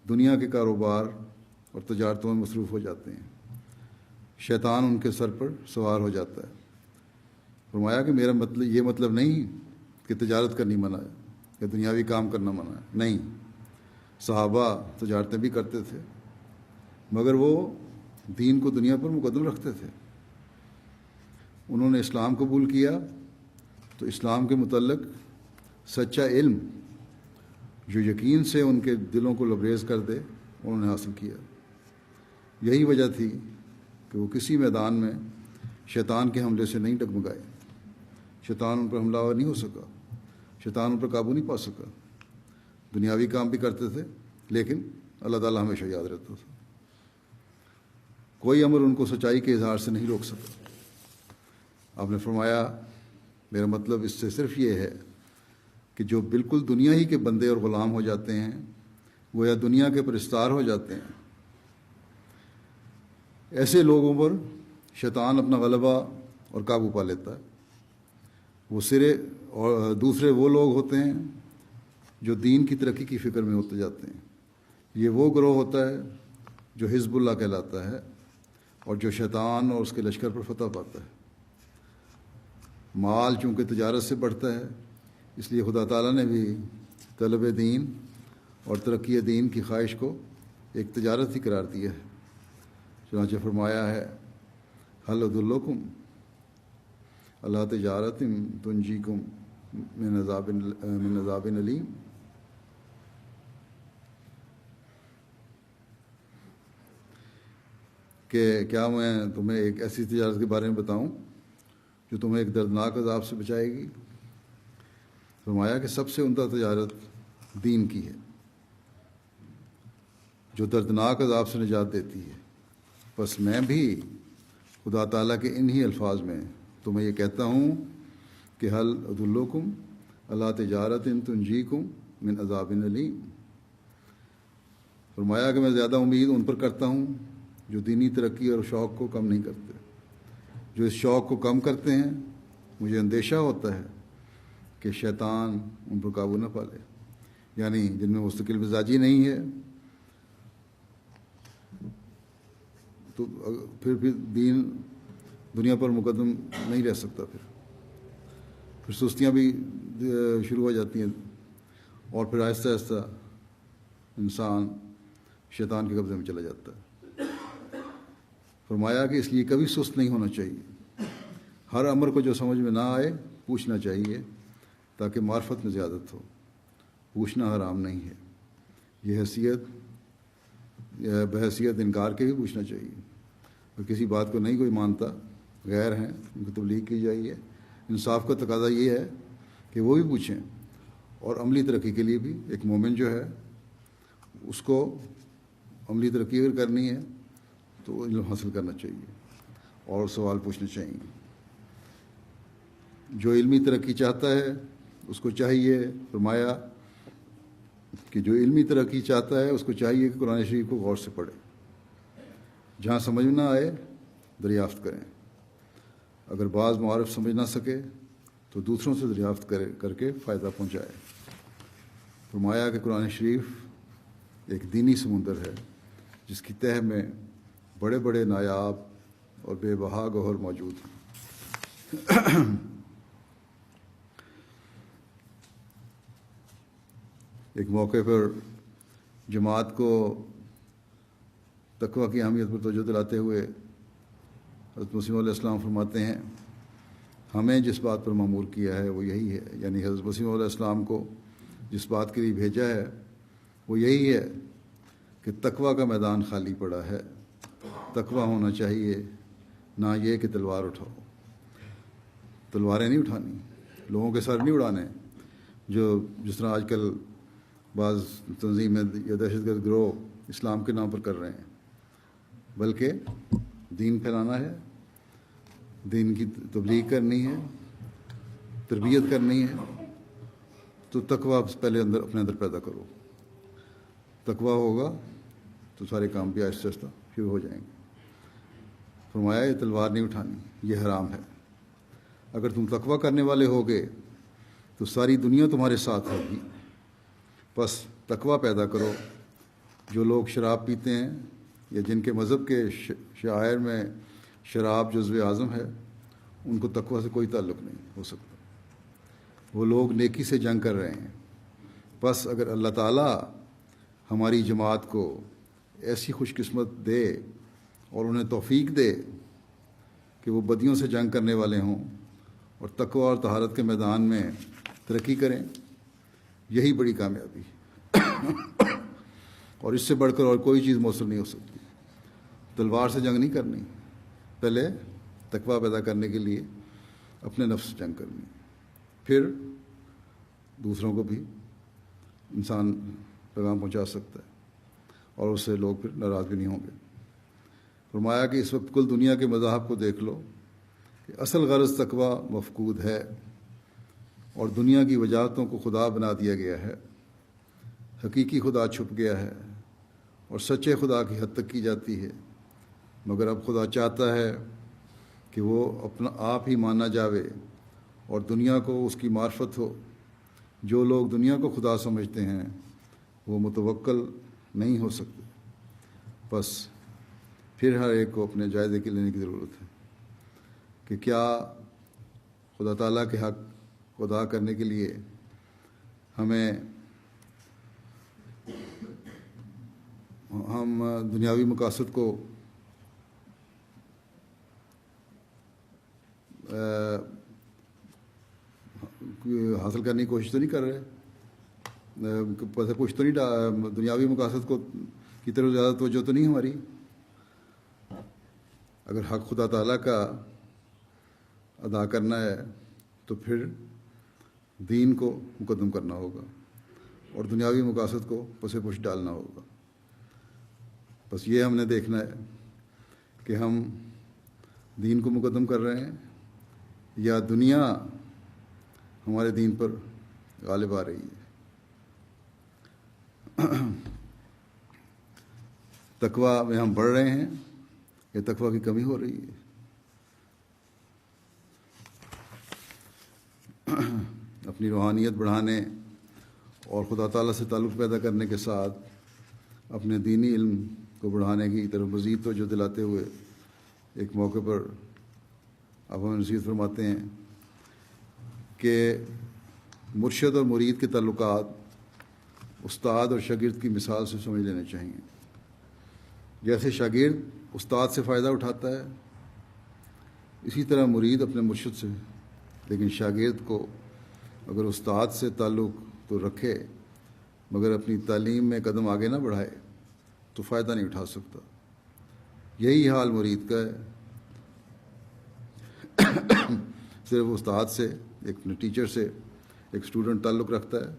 دنیا کے کاروبار اور تجارتوں میں مصروف ہو جاتے ہیں، شیطان ان کے سر پر سوار ہو جاتا ہے۔ فرمایا کہ میرا یہ مطلب نہیں کہ تجارت کرنی منع ہے یا دنیاوی کام کرنا منع ہے، نہیں، صحابہ تجارتیں بھی کرتے تھے مگر وہ دین کو دنیا پر مقدم رکھتے تھے۔ انہوں نے اسلام قبول کیا تو اسلام کے متعلق سچا علم جو یقین سے ان کے دلوں کو لبریز کر دے انہوں نے حاصل کیا۔ یہی وجہ تھی کہ وہ کسی میدان میں شیطان کے حملے سے نہیں ڈگمگائے، شیطان ان پر حملہ آور نہیں ہو سکا، شیطان ان پر قابو نہیں پا سکا۔ دنیاوی کام بھی کرتے تھے لیکن اللہ تعالیٰ ہمیشہ یاد رہتا تھا۔ کوئی امر ان کو سچائی کے اظہار سے نہیں روک سکا۔ آپ نے فرمایا میرا مطلب اس سے صرف یہ ہے کہ جو بالکل دنیا ہی کے بندے اور غلام ہو جاتے ہیں وہ یا دنیا کے پرستار ہو جاتے ہیں، ایسے لوگوں پر شیطان اپنا غلبہ اور قابو پا لیتا ہے۔ وہ سرے اور دوسرے وہ لوگ ہوتے ہیں جو دین کی ترقی کی فکر میں ہوتے جاتے ہیں۔ یہ وہ گروہ ہوتا ہے جو حزب اللہ کہلاتا ہے اور جو شیطان اور اس کے لشکر پر فتح پاتا ہے۔ مال چونکہ تجارت سے بڑھتا ہے، اس لیے خدا تعالیٰ نے بھی طلب دین اور ترقی دین کی خواہش کو ایک تجارت ہی قرار دیا ہے۔ چنانچہ فرمایا ہے هل ادلکم علی تجارت تنجیکم من عذاب علیم، کہ کیا میں تمہیں ایک ایسی تجارت کے بارے میں بتاؤں جو تمہیں ایک دردناک عذاب سے بچائے گی؟ فرمایا کہ سب سے عمدہ تجارت دین کی ہے جو دردناک عذاب سے نجات دیتی ہے۔ بس میں بھی خدا تعالیٰ کے انہی الفاظ میں تمہیں یہ کہتا ہوں کہ هل ادلکم علی تجارت تنجیکم من عذاب علیم۔ فرمایا کہ میں زیادہ امید ان پر کرتا ہوں جو دینی ترقی اور شوق کو کم نہیں کرتے۔ جو اس شوق کو کم کرتے ہیں مجھے اندیشہ ہوتا ہے کہ شیطان ان پر قابو نہ پا لے، یعنی جن میں مستقل مزاجی نہیں ہے تو پھر دین دنیا پر مقدم نہیں رہ سکتا، پھر سستیاں بھی شروع ہو جاتی ہیں اور پھر آہستہ آہستہ انسان شیطان کے قبضے میں چلا جاتا ہے۔ فرمایا کہ اس لیے کبھی سست نہیں ہونا چاہیے، ہر امر کو جو سمجھ میں نہ آئے پوچھنا چاہیے تاکہ معرفت میں زیادت ہو۔ پوچھنا حرام نہیں ہے، یہ بحیثیت انکار کے بھی پوچھنا چاہیے۔ اور کسی بات کو نہیں کوئی مانتا، غیر ہیں، ان کو تبلیغ کی جائیے۔ انصاف کا تقاضا یہ ہے کہ وہ بھی پوچھیں، اور عملی ترقی کے لیے بھی ایک مومن جو ہے اس کو عملی ترقی اگر کرنی ہے تو علم حاصل کرنا چاہیے اور سوال پوچھنے چاہیے۔ جو علمی ترقی چاہتا ہے اس کو چاہیے فرمایا کہ جو علمی ترقی چاہتا ہے اس کو چاہیے کہ قرآن شریف کو غور سے پڑھے، جہاں سمجھ نہ آئے دریافت کریں، اگر بعض معارف سمجھ نہ سکے تو دوسروں سے دریافت کر کے فائدہ پہنچائے۔ فرمایا کہ قرآن شریف ایک دینی سمندر ہے جس کی تہہ میں بڑے بڑے نایاب اور بے بہا گوہر موجود ہیں۔ ایک موقع پر جماعت کو تقویٰ کی اہمیت پر توجہ دلاتے ہوئے حضرت مسیح علیہ السلام فرماتے ہیں ہمیں جس بات پر مأمور کیا ہے وہ یہی ہے، یعنی حضرت مسیح علیہ السلام کو جس بات کے لیے بھیجا ہے وہ یہی ہے کہ تقویٰ کا میدان خالی پڑا ہے، تقویٰ ہونا چاہیے، نہ یہ کہ تلوار اٹھاؤ۔ تلواریں نہیں اٹھانی، لوگوں کے سر نہیں اڑانے، جس طرح آج کل بعض تنظیمیں یا دہشت گرد گروہ اسلام کے نام پر کر رہے ہیں، بلکہ دین پھیلانا ہے، دین کی تبلیغ کرنی ہے، تربیت کرنی ہے، تو تقویٰ پہلے اپنے اندر پیدا کرو۔ تقویٰ ہوگا تو سارے کام بھی آہستہ آہستہ شروع ہو جائیں گے۔ فرمایا یہ تلوار نہیں اٹھانی، یہ حرام ہے۔ اگر تم تقویٰ کرنے والے ہوگے تو ساری دنیا تمہارے ساتھ ہوگی، بس تقویٰ پیدا کرو۔ جو لوگ شراب پیتے ہیں یا جن کے مذہب کے شعائر میں شراب جزو اعظم ہے، ان کو تقویٰ سے کوئی تعلق نہیں ہو سکتا۔ وہ لوگ نیکی سے جنگ کر رہے ہیں۔ بس اگر اللہ تعالیٰ ہماری جماعت کو ایسی خوش قسمت دے اور انہیں توفیق دے کہ وہ بدیوں سے جنگ کرنے والے ہوں اور تقویٰ اور طہارت کے میدان میں ترقی کریں، یہی بڑی کامیابی ہے۔ اور اس سے بڑھ کر اور کوئی چیز مؤثر نہیں ہو سکتی۔ تلوار سے جنگ نہیں کرنی، پہلے تقویٰ پیدا کرنے کے لیے اپنے نفس سے جنگ کرنی، پھر دوسروں کو بھی انسان پیغام پہنچا سکتا ہے اور اس سے لوگ پھر ناراض بھی نہیں ہوں گے۔ فرمایا کہ اس وقت کل دنیا کے مذاہب کو دیکھ لو کہ اصل غرض تقویٰ مفقود ہے اور دنیا کی وجاہتوں کو خدا بنا دیا گیا ہے۔ حقیقی خدا چھپ گیا ہے اور سچے خدا کی حد تک کی جاتی ہے، مگر اب خدا چاہتا ہے کہ وہ اپنا آپ ہی مانا جاوے اور دنیا کو اس کی معرفت ہو۔ جو لوگ دنیا کو خدا سمجھتے ہیں وہ متوکل نہیں ہو سکتے۔ بس پھر ہر ایک کو اپنے جائزے کے لینے کی ضرورت ہے کہ کیا خدا تعالیٰ کے حق کو ادا کرنے کے لیے ہم دنیاوی مقاصد کو حاصل کرنے کی کوشش تو نہیں کر رہے، کچھ تو نہیں، دنیاوی مقاصد کی طرف زیادہ توجہ تو نہیں ہماری۔ اگر حق خدا تعالیٰ کا ادا کرنا ہے تو پھر دین کو مقدم کرنا ہوگا اور دنیاوی مقاصد کو پس پش ڈالنا ہوگا۔ بس یہ ہم نے دیکھنا ہے کہ ہم دین کو مقدم کر رہے ہیں یا دنیا ہمارے دین پر غالب آ رہی ہے۔ تقویٰ میں ہم بڑھ رہے ہیں یا تقویٰ کی کمی ہو رہی ہے؟ اپنی روحانیت بڑھانے اور خدا تعالیٰ سے تعلق پیدا کرنے کے ساتھ اپنے دینی علم کو بڑھانے کی طرف مزید توجہ دلاتے ہوئے ایک موقع پر آپ ہمیں نصیحت فرماتے ہیں کہ مرشد اور مرید کے تعلقات استاد اور شاگرد کی مثال سے سمجھ لینے چاہیے۔ جیسے شاگرد استاد سے فائدہ اٹھاتا ہے، اسی طرح مرید اپنے مرشد سے، لیکن شاگرد کو اگر استاد سے تعلق تو رکھے مگر اپنی تعلیم میں قدم آگے نہ بڑھائے تو فائدہ نہیں اٹھا سکتا۔ یہی حال مرید کا ہے، صرف استاد سے، ایک ٹیچر سے ایک اسٹوڈنٹ تعلق رکھتا ہے،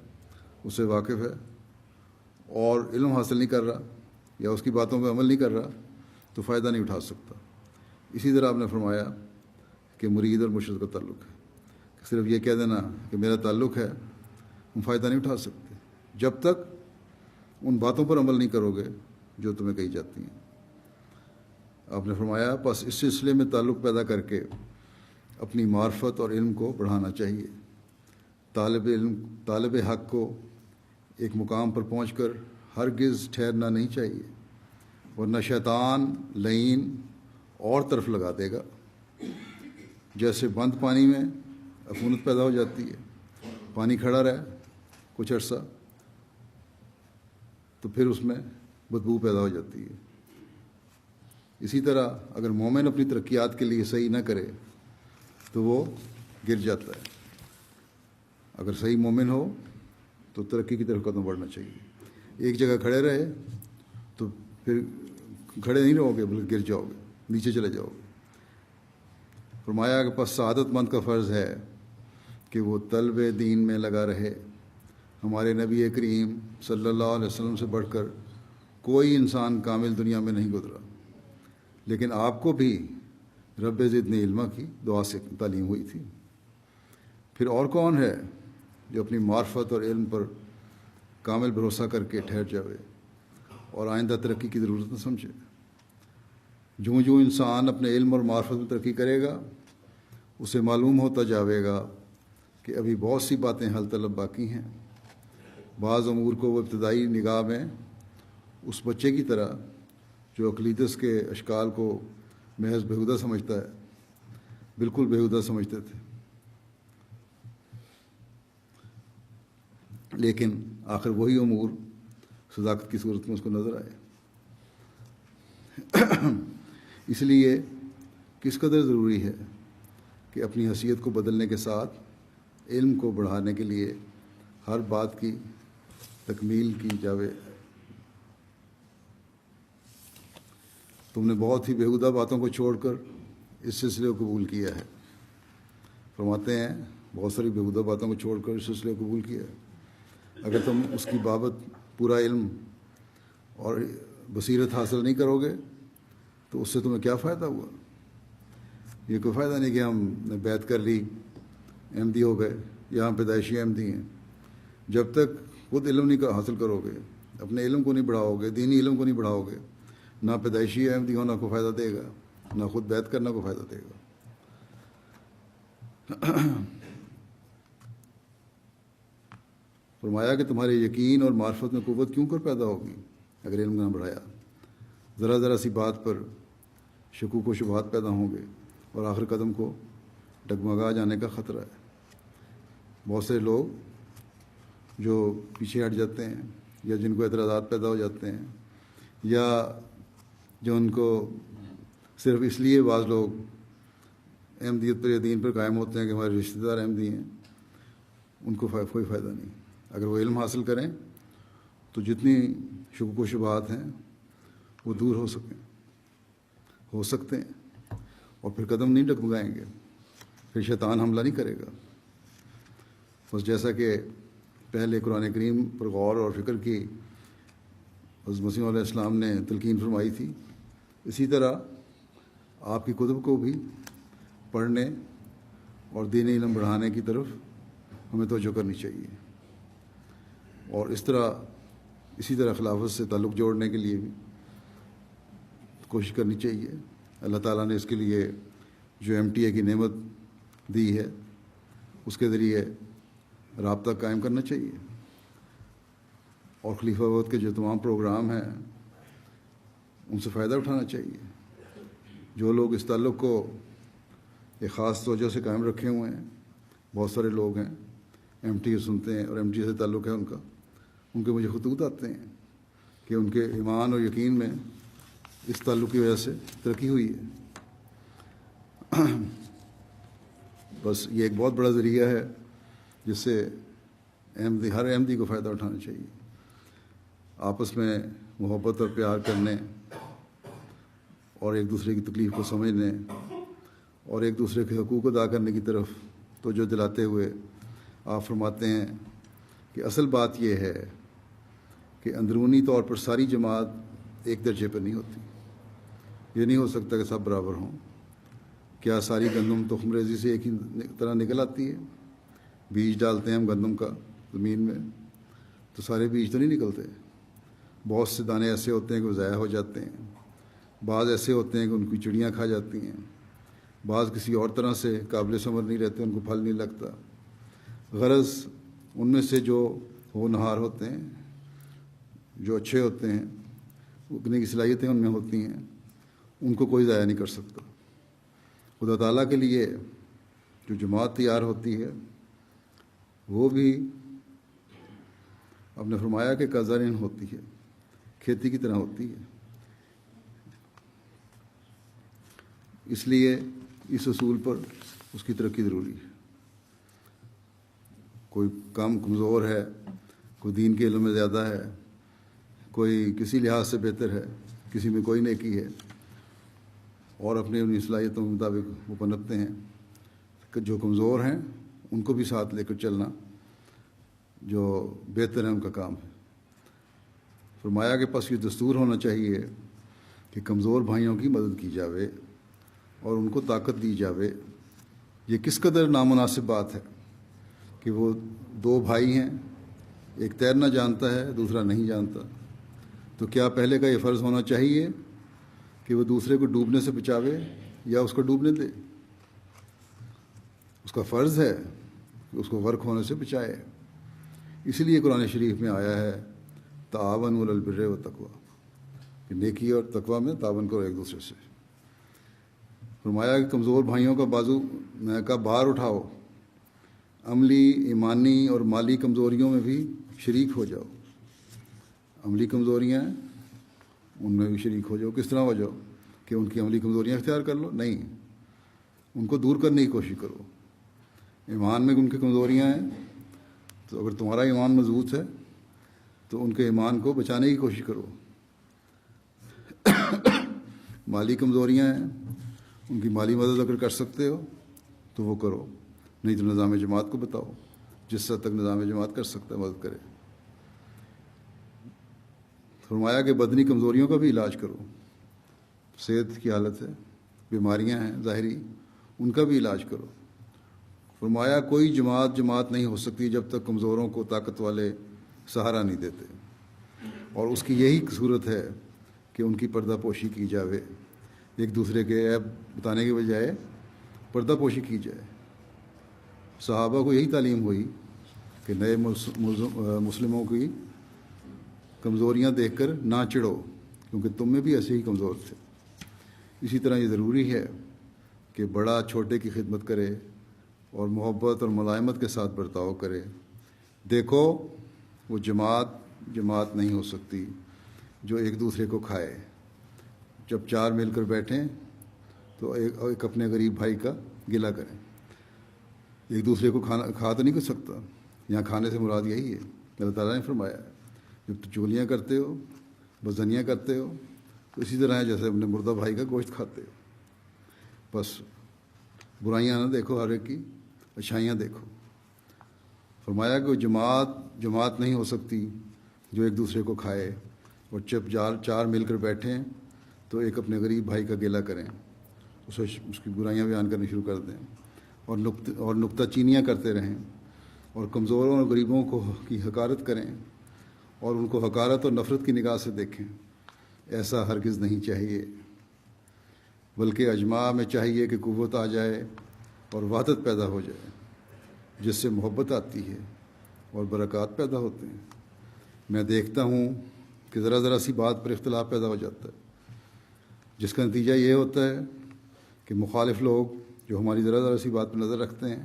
اس سے واقف ہے اور علم حاصل نہیں کر رہا یا اس کی باتوں پہ عمل نہیں کر رہا تو فائدہ نہیں اٹھا سکتا۔ اسی طرح آپ نے فرمایا کہ مرید اور مرشد کا تعلق ہے، کہ صرف یہ کہہ دینا کہ میرا تعلق ہے، ہم فائدہ نہیں اٹھا سکتے جب تک ان باتوں پر عمل نہیں کرو گے جو تمہیں کہی جاتی ہیں۔ آپ نے فرمایا بس اس سلسلے میں تعلق پیدا کر کے اپنی معرفت اور علم کو بڑھانا چاہیے۔ طالب حق کو ایک مقام پر پہنچ کر ہرگز ٹھہرنا نہیں چاہیے، ورنہ شیطان لعین اور طرف لگا دے گا۔ جیسے بند پانی میں عفونت پیدا ہو جاتی ہے، پانی کھڑا رہے کچھ عرصہ تو پھر اس میں بدبو پیدا ہو جاتی ہے۔ اسی طرح اگر مومن اپنی ترقیات کے لیے صحیح نہ کرے تو وہ گر جاتا ہے۔ اگر صحیح مومن ہو تو ترقی کی طرف قدم بڑھنا چاہیے۔ ایک جگہ کھڑے رہے تو پھر کھڑے نہیں رہو گے بلکہ گر جاؤ گے، نیچے چلے جاؤ گے۔ فرمایا کہ پس سعادت مند کا فرض ہے کہ وہ طلب دین میں لگا رہے۔ ہمارے نبی کریم صلی اللہ علیہ وسلم سے بڑھ کر کوئی انسان کامل دنیا میں نہیں گزرا، لیکن آپ کو بھی رب زدنی علما کی دعا سے تعلیم ہوئی تھی۔ پھر اور کون ہے جو اپنی معرفت اور علم پر کامل بھروسہ کر کے ٹھہر جاوے اور آئندہ ترقی کی ضرورت نہ سمجھے؟ جوں جوں انسان اپنے علم اور معرفت میں ترقی کرے گا اسے معلوم ہوتا جاوے گا کہ ابھی بہت سی باتیں حل طلب باقی ہیں۔ بعض امور کو وہ ابتدائی نگاہ میں اس بچے کی طرح جو اقلیدس کے اشکال کو محض بےہودہ سمجھتا ہے، بالکل بےہودہ سمجھتے تھے، لیکن آخر وہی امور صداقت کی صورت میں اس کو نظر آئے۔ اس لیے کس قدر ضروری ہے کہ اپنی حیثیت کو بدلنے کے ساتھ علم کو بڑھانے کے لیے ہر بات کی تکمیل کی جاوے۔ تم نے بہت ہی بےہودہ باتوں کو چھوڑ کر اس سلسلے کو قبول کیا ہے۔ فرماتے ہیں بہت ساری بےہودہ باتوں کو چھوڑ کر اس سلسلے کو قبول کیا ہے۔ اگر تم اس کی بابت پورا علم اور بصیرت حاصل نہیں کرو گے تو اس سے تمہیں کیا فائدہ ہوا؟ یہ کوئی فائدہ نہیں کہ ہم نے بیعت کر لی، احمدی ہو گئے، یہاں پیدائشی احمدی ہیں۔ جب تک خود علم نہیں حاصل کرو گے، اپنے علم کو نہیں بڑھاؤ گے، دینی علم کو نہیں بڑھاؤ گے، نہ پیدائشی احمدی ہونا کو فائدہ دے گا، نہ خود بیعت کرنا کو فائدہ دے گا۔ فرمایا کہ تمہارے یقین اور معرفت میں قوت کیوں کر پیدا ہوگی اگر علم نہ بڑھایا؟ ذرا سی بات پر شکوک و شبہات پیدا ہوں گے اور آخر قدم کو ڈگمگا جانے کا خطرہ ہے۔ بہت سے لوگ جو پیچھے ہٹ جاتے ہیں یا جن کو اعتراضات پیدا ہو جاتے ہیں یا جو ان کو صرف اس لیے بعض لوگ احمدیت پر یا دین پر قائم ہوتے ہیں کہ ہمارے رشتہ دار احمدی ہیں، ان کو کوئی فائدہ نہیں۔ اگر وہ علم حاصل کریں تو جتنی شکوک و شبہات ہیں وہ دور ہو سکتے ہیں اور پھر قدم نہیں ڈگمگائیں گے، پھر شیطان حملہ نہیں کرے گا۔ بس جیسا کہ پہلے قرآن کریم پر غور اور فکر کی حضرت مسیح علیہ السلام نے تلقین فرمائی تھی، اسی طرح آپ کی کتب کو بھی پڑھنے اور دینی علم بڑھانے کی طرف ہمیں توجہ کرنی چاہیے، اور اسی طرح خلافت سے تعلق جوڑنے کے لیے بھی کوشش کرنی چاہیے۔ اللہ تعالیٰ نے اس کے لیے جو MTA کی نعمت دی ہے اس کے ذریعے رابطہ قائم کرنا چاہیے، اور خلیفہ وقت کے جو تمام پروگرام ہیں ان سے فائدہ اٹھانا چاہیے۔ جو لوگ اس تعلق کو ایک خاص توجہ سے قائم رکھے ہوئے ہیں، بہت سارے لوگ ہیں MTA سنتے ہیں اور MTA سے تعلق ہے ان کے مجھے خطوط آتے ہیں کہ ان کے ایمان اور یقین میں اس تعلق کی وجہ سے ترقی ہوئی ہے۔ بس یہ ایک بہت بڑا ذریعہ ہے جس سے ہر احمدی کو فائدہ اٹھانا چاہیے۔ آپس میں محبت اور پیار کرنے اور ایک دوسرے کی تکلیف کو سمجھنے اور ایک دوسرے کے حقوق ادا کرنے کی طرف توجہ دلاتے ہوئے آپ فرماتے ہیں کہ اصل بات یہ ہے کہ اندرونی طور پر ساری جماعت ایک درجے پر نہیں ہوتی۔ یہ نہیں ہو سکتا کہ سب برابر ہوں۔ کیا ساری گندم تخم ریزی سے ایک ہی طرح نکل آتی ہے؟ بیج ڈالتے ہیں ہم گندم کا زمین میں تو سارے بیج تو نہیں نکلتے۔ بہت سے دانے ایسے ہوتے ہیں کہ وہ ضائع ہو جاتے ہیں، بعض ایسے ہوتے ہیں کہ ان کی چڑیاں کھا جاتی ہیں، بعض کسی اور طرح سے قابل ثمر نہیں رہتے، ان کو پھل نہیں لگتا۔ غرض ان میں سے جو ہونہار ہوتے ہیں، جو اچھے ہوتے ہیں، اگنے کی صلاحیتیں ان میں ہوتی ہیں، ان کو کوئی ضائع نہیں کر سکتا۔ خدا تعالیٰ کے لیے جو جماعت تیار ہوتی ہے وہ بھی آپ نے فرمایا کہ کزرعٍ ہوتی ہے، کھیتی کی طرح ہوتی ہے۔ اس لیے اس اصول پر اس کی ترقی ضروری ہے۔ کوئی کم کمزور ہے، کوئی دین کے علم میں زیادہ ہے، کوئی کسی لحاظ سے بہتر ہے، کسی میں کوئی نیکی ہے، اور اپنی صلاحیتوں کے مطابق وہ پنپتے ہیں کہ جو کمزور ہیں ان کو بھی ساتھ لے کر چلنا جو بہتر ہے ان کا کام ہے۔ فرمایا کہ پس یہ دستور ہونا چاہیے کہ کمزور بھائیوں کی مدد کی جاوے اور ان کو طاقت دی جاوے۔ یہ کس قدر نامناسب بات ہے کہ وہ دو بھائی ہیں، ایک تیرنا جانتا ہے، دوسرا نہیں جانتا، تو کیا پہلے کا یہ فرض ہونا چاہیے کہ وہ دوسرے کو ڈوبنے سے بچاوے یا اس کو ڈوبنے دے؟ اس کا فرض ہے کہ اس کو غرق ہونے سے بچائے۔ اس لیے قرآن شریف میں آیا ہے تعاونوا علی البر والتقوی، کہ نیکی اور تقوی میں تعاون کرو ایک دوسرے سے۔ فرمایا کہ کمزور بھائیوں کا بازو کا بار اٹھاؤ، عملی، ایمانی اور مالی کمزوریوں میں بھی شریک ہو جاؤ۔ عملی کمزوریاں ہیں ان میں بھی شریک ہو جاؤ۔ کس طرح ہو جاؤ؟ کہ ان کی عملی کمزوریاں اختیار کر لو؟ نہیں، ان کو دور کرنے کی کوشش کرو۔ ایمان میں ان کی کمزوریاں ہیں تو اگر تمہارا ایمان مضبوط ہے تو ان کے ایمان کو بچانے کی کوشش کرو۔ مالی کمزوریاں ہیں، ان کی مالی مدد اگر کر سکتے ہو تو وہ کرو، نہیں تو نظام جماعت کو بتاؤ، جس حد تک نظام جماعت کر سکتا ہے مدد کرے۔ فرمایا کہ بدنی کمزوریوں کا بھی علاج کرو، صحت کی حالت ہے، بیماریاں ہیں ظاہری، ان کا بھی علاج کرو۔ فرمایا کوئی جماعت نہیں ہو سکتی جب تک کمزوروں کو طاقت والے سہارا نہیں دیتے، اور اس کی یہی صورت ہے کہ ان کی پردہ پوشی کی جاوے، ایک دوسرے کے عیب بتانے کے بجائے پردہ پوشی کی جائے۔ صحابہ کو یہی تعلیم ہوئی کہ نئے مسلموں کی کمزوریاں دیکھ کر نہ چڑھو، کیونکہ تم میں بھی ایسے ہی کمزور تھے۔ اسی طرح یہ ضروری ہے کہ بڑا چھوٹے کی خدمت کرے اور محبت اور ملائمت کے ساتھ برتاؤ کرے۔ دیکھو وہ جماعت نہیں ہو سکتی جو ایک دوسرے کو کھائے۔ جب چار مل کر بیٹھیں تو ایک اپنے غریب بھائی کا گلہ کریں۔ ایک دوسرے کو کھا تو نہیں کر سکتا، یہاں کھانے سے مراد یہی ہے۔ اللہ تعالیٰ نے فرمایا ہے جب تو چولیاں کرتے ہو، بزنیاں کرتے ہو، تو اسی طرح ہے جیسے اپنے مردہ بھائی کا گوشت کھاتے ہو۔ بس برائیاں نہ دیکھو ہر ایک کی، اچھائیاں دیکھو۔ فرمایا کہ جماعت نہیں ہو سکتی جو ایک دوسرے کو کھائے، اور جب چار مل کر بیٹھیں تو ایک اپنے غریب بھائی کا گلہ کریں، اس کی برائیاں بیان کرنی شروع کر دیں، اور نکتہ چینیاں کرتے رہیں، اور کمزوروں اور غریبوں کی حقارت کریں، اور ان کو حقارت اور نفرت کی نگاہ سے دیکھیں۔ ایسا ہرگز نہیں چاہیے، بلکہ اجماع میں چاہیے کہ قوت آ جائے اور وحدت پیدا ہو جائے، جس سے محبت آتی ہے اور برکات پیدا ہوتے ہیں۔ میں دیکھتا ہوں کہ ذرا سی بات پر اختلاف پیدا ہو جاتا ہے، جس کا نتیجہ یہ ہوتا ہے کہ مخالف لوگ جو ہماری ذرا سی بات پر نظر رکھتے ہیں،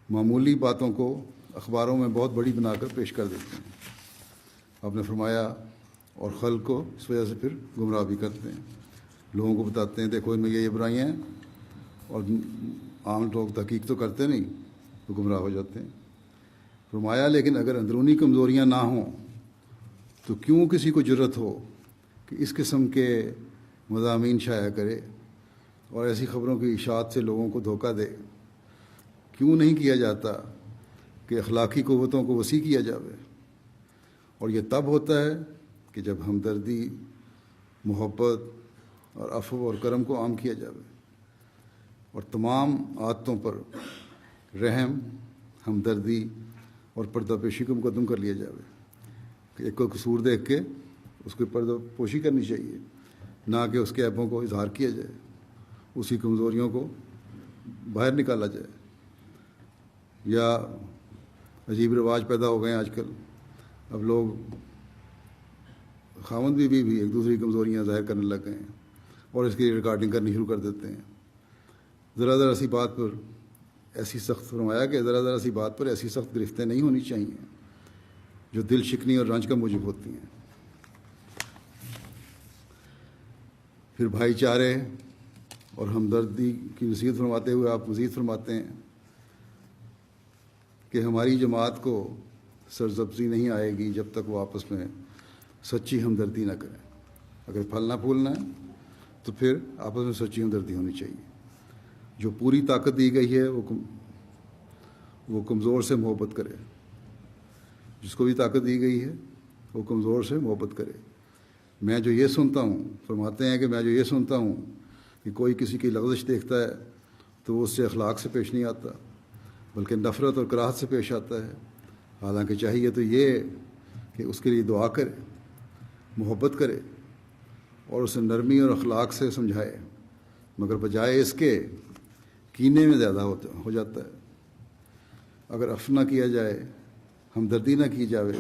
معمولی باتوں کو اخباروں میں بہت بڑی بنا کر پیش کر دیتے ہیں۔ آپ نے فرمایا اور خلق کو اس وجہ سے پھر گمراہ بھی کرتے ہیں، لوگوں کو بتاتے ہیں دیکھو ان میں یہ برائیاں ہیں، اور عام لوگ تحقیق تو کرتے نہیں، تو گمراہ ہو جاتے ہیں۔ فرمایا لیکن اگر اندرونی کمزوریاں نہ ہوں تو کیوں کسی کو جرت ہو کہ اس قسم کے مضامین شائع کرے اور ایسی خبروں کی اشاعت سے لوگوں کو دھوکہ دے؟ کیوں نہیں کیا جاتا کہ اخلاقی قوتوں کو وسیع کیا جاوے؟ اور یہ تب ہوتا ہے کہ جب ہمدردی، محبت اور عفو اور کرم کو عام کیا جاوے، اور تمام عادتوں پر رحم، ہمدردی اور پردہ پیشی کو مقدم کر لیا جاوے۔ کہ ایک کو قصور دیکھ کے اس کی پردہ پوشی کرنی چاہیے، نہ کہ اس کے عیبوں کو اظہار کیا جائے، اس کی کمزوریوں کو باہر نکالا جائے۔ یا عجیب رواج پیدا ہو گئے ہیں آج کل، اب لوگ خاوند بھی ایک دوسری کمزوریاں ظاہر کرنے لگ گئے ہیں اور اس کی ریکارڈنگ کرنی شروع کر دیتے ہیں۔ ذرا سی بات پر ایسی سخت فرمایا کہ ذرا سی بات پر ایسی سخت گرفتیں نہیں ہونی چاہیے جو دل شکنی اور رنج کا موجب ہوتی ہیں۔ پھر بھائی چارے اور ہمدردی کی نصیحت فرماتے ہوئے آپ مزید فرماتے ہیں کہ ہماری جماعت کو سرسبزی نہیں آئے گی جب تک وہ آپس میں سچی ہمدردی نہ کریں۔ اگر پھلنا پھولنا ہے تو پھر آپس میں سچی ہمدردی ہونی چاہیے۔ جو پوری طاقت دی گئی ہے وہ کمزور سے محبت کرے، جس کو بھی طاقت دی گئی ہے وہ کمزور سے محبت کرے۔ میں جو یہ سنتا ہوں، فرماتے ہیں کہ میں جو یہ سنتا ہوں کہ کوئی کسی کی لغزش دیکھتا ہے تو وہ اس سے اخلاق سے پیش نہیں آتا بلکہ نفرت اور کراہت سے پیش آتا ہے، حالانکہ چاہیے تو یہ کہ اس کے لیے دعا کرے، محبت کرے اور اسے نرمی اور اخلاق سے سمجھائے، مگر بجائے اس کے کینے میں زیادہ ہو جاتا ہے۔ اگر عفو نہ کیا جائے، ہمدردی نہ کی جائے،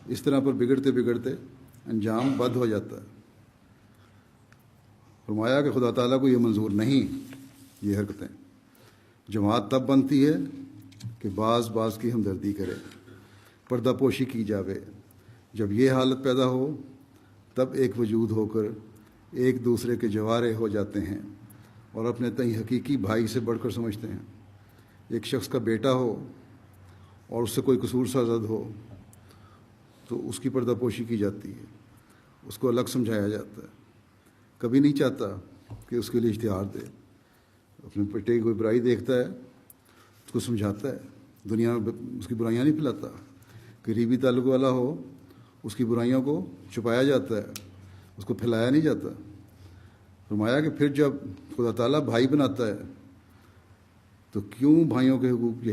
اس طرح پر بگڑتے بگڑتے انجام بد ہو جاتا ہے۔ فرمایا کہ خدا تعالیٰ کو یہ منظور نہیں یہ حرکتیں۔ جماعت تب بنتی ہے کہ بعض کی ہمدردی کرے، پردہ پوشی کی جاوے۔ جب یہ حالت پیدا ہو تب ایک وجود ہو کر ایک دوسرے کے جوارے ہو جاتے ہیں اور اپنے تئیں حقیقی بھائی سے بڑھ کر سمجھتے ہیں۔ ایک شخص کا بیٹا ہو اور اس سے کوئی قصور سرزد ہو تو اس کی پردہ پوشی کی جاتی ہے، اس کو الگ سمجھایا جاتا ہے۔ کبھی نہیں چاہتا کہ اس کے لیے اشتہار دے، اپنے بیٹے کی کوئی برائی دیکھتا ہے اس کو سمجھاتا ہے، دنیا میں اس کی برائیاں نہیں پھیلاتا۔ قریبی تعلق والا ہو اس کی برائیوں کو چھپایا جاتا ہے، اس کو پھیلایا نہیں جاتا۔ فرمایا کہ پھر جب خدا تعالیٰ بھائی بناتا ہے تو کیوں بھائیوں کے حقوق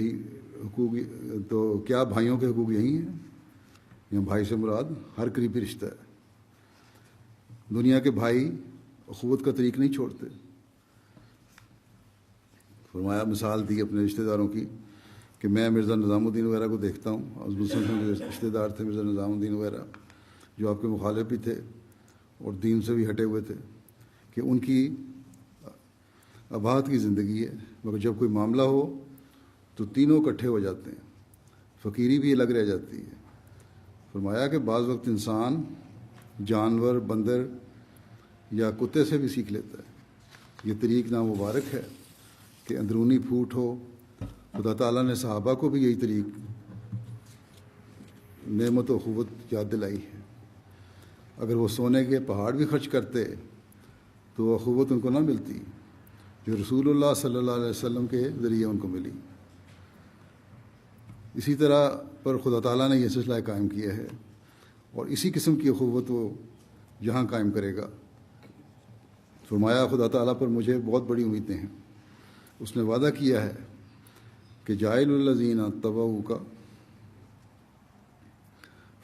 تو کیا بھائیوں کے حقوق یہی ہیں؟ یا بھائی سے مراد ہر قریبی رشتہ ہے۔ دنیا کے بھائی اخوت کا طریق نہیں چھوڑتے۔ فرمایا مثال دی اپنے رشتہ داروں کی کہ میں مرزا نظام الدین وغیرہ کو دیکھتا ہوں، اور مسلم جو رشتہ دار تھے مرزا نظام الدین وغیرہ جو آپ کے مخالف بھی تھے اور دین سے بھی ہٹے ہوئے تھے، کہ ان کی اباہت کی زندگی ہے، مگر جب کوئی معاملہ ہو تو تینوں اکٹھے ہو جاتے ہیں، فقیری بھی الگ رہ جاتی ہے۔ فرمایا کہ بعض وقت انسان جانور، بندر یا کتے سے بھی سیکھ لیتا ہے۔ یہ طریق نامبارک ہے کہ اندرونی پھوٹ ہو۔ خدا تعالیٰ نے صحابہ کو بھی یہی طریق نعمت و اخوت یاد دلائی ہے۔ اگر وہ سونے کے پہاڑ بھی خرچ کرتے تو وہ اخوت ان کو نہ ملتی جو رسول اللہ صلی اللہ علیہ وسلم کے ذریعے ان کو ملی۔ اسی طرح پر خدا تعالیٰ نے یہ سلسلہ قائم کیا ہے اور اسی قسم کی اخوت وہ یہاں قائم کرے گا۔ فرمایا خدا تعالیٰ پر مجھے بہت بڑی امیدیں ہیں، اس نے وعدہ کیا ہے کہ جاعل الذین تبعوا کا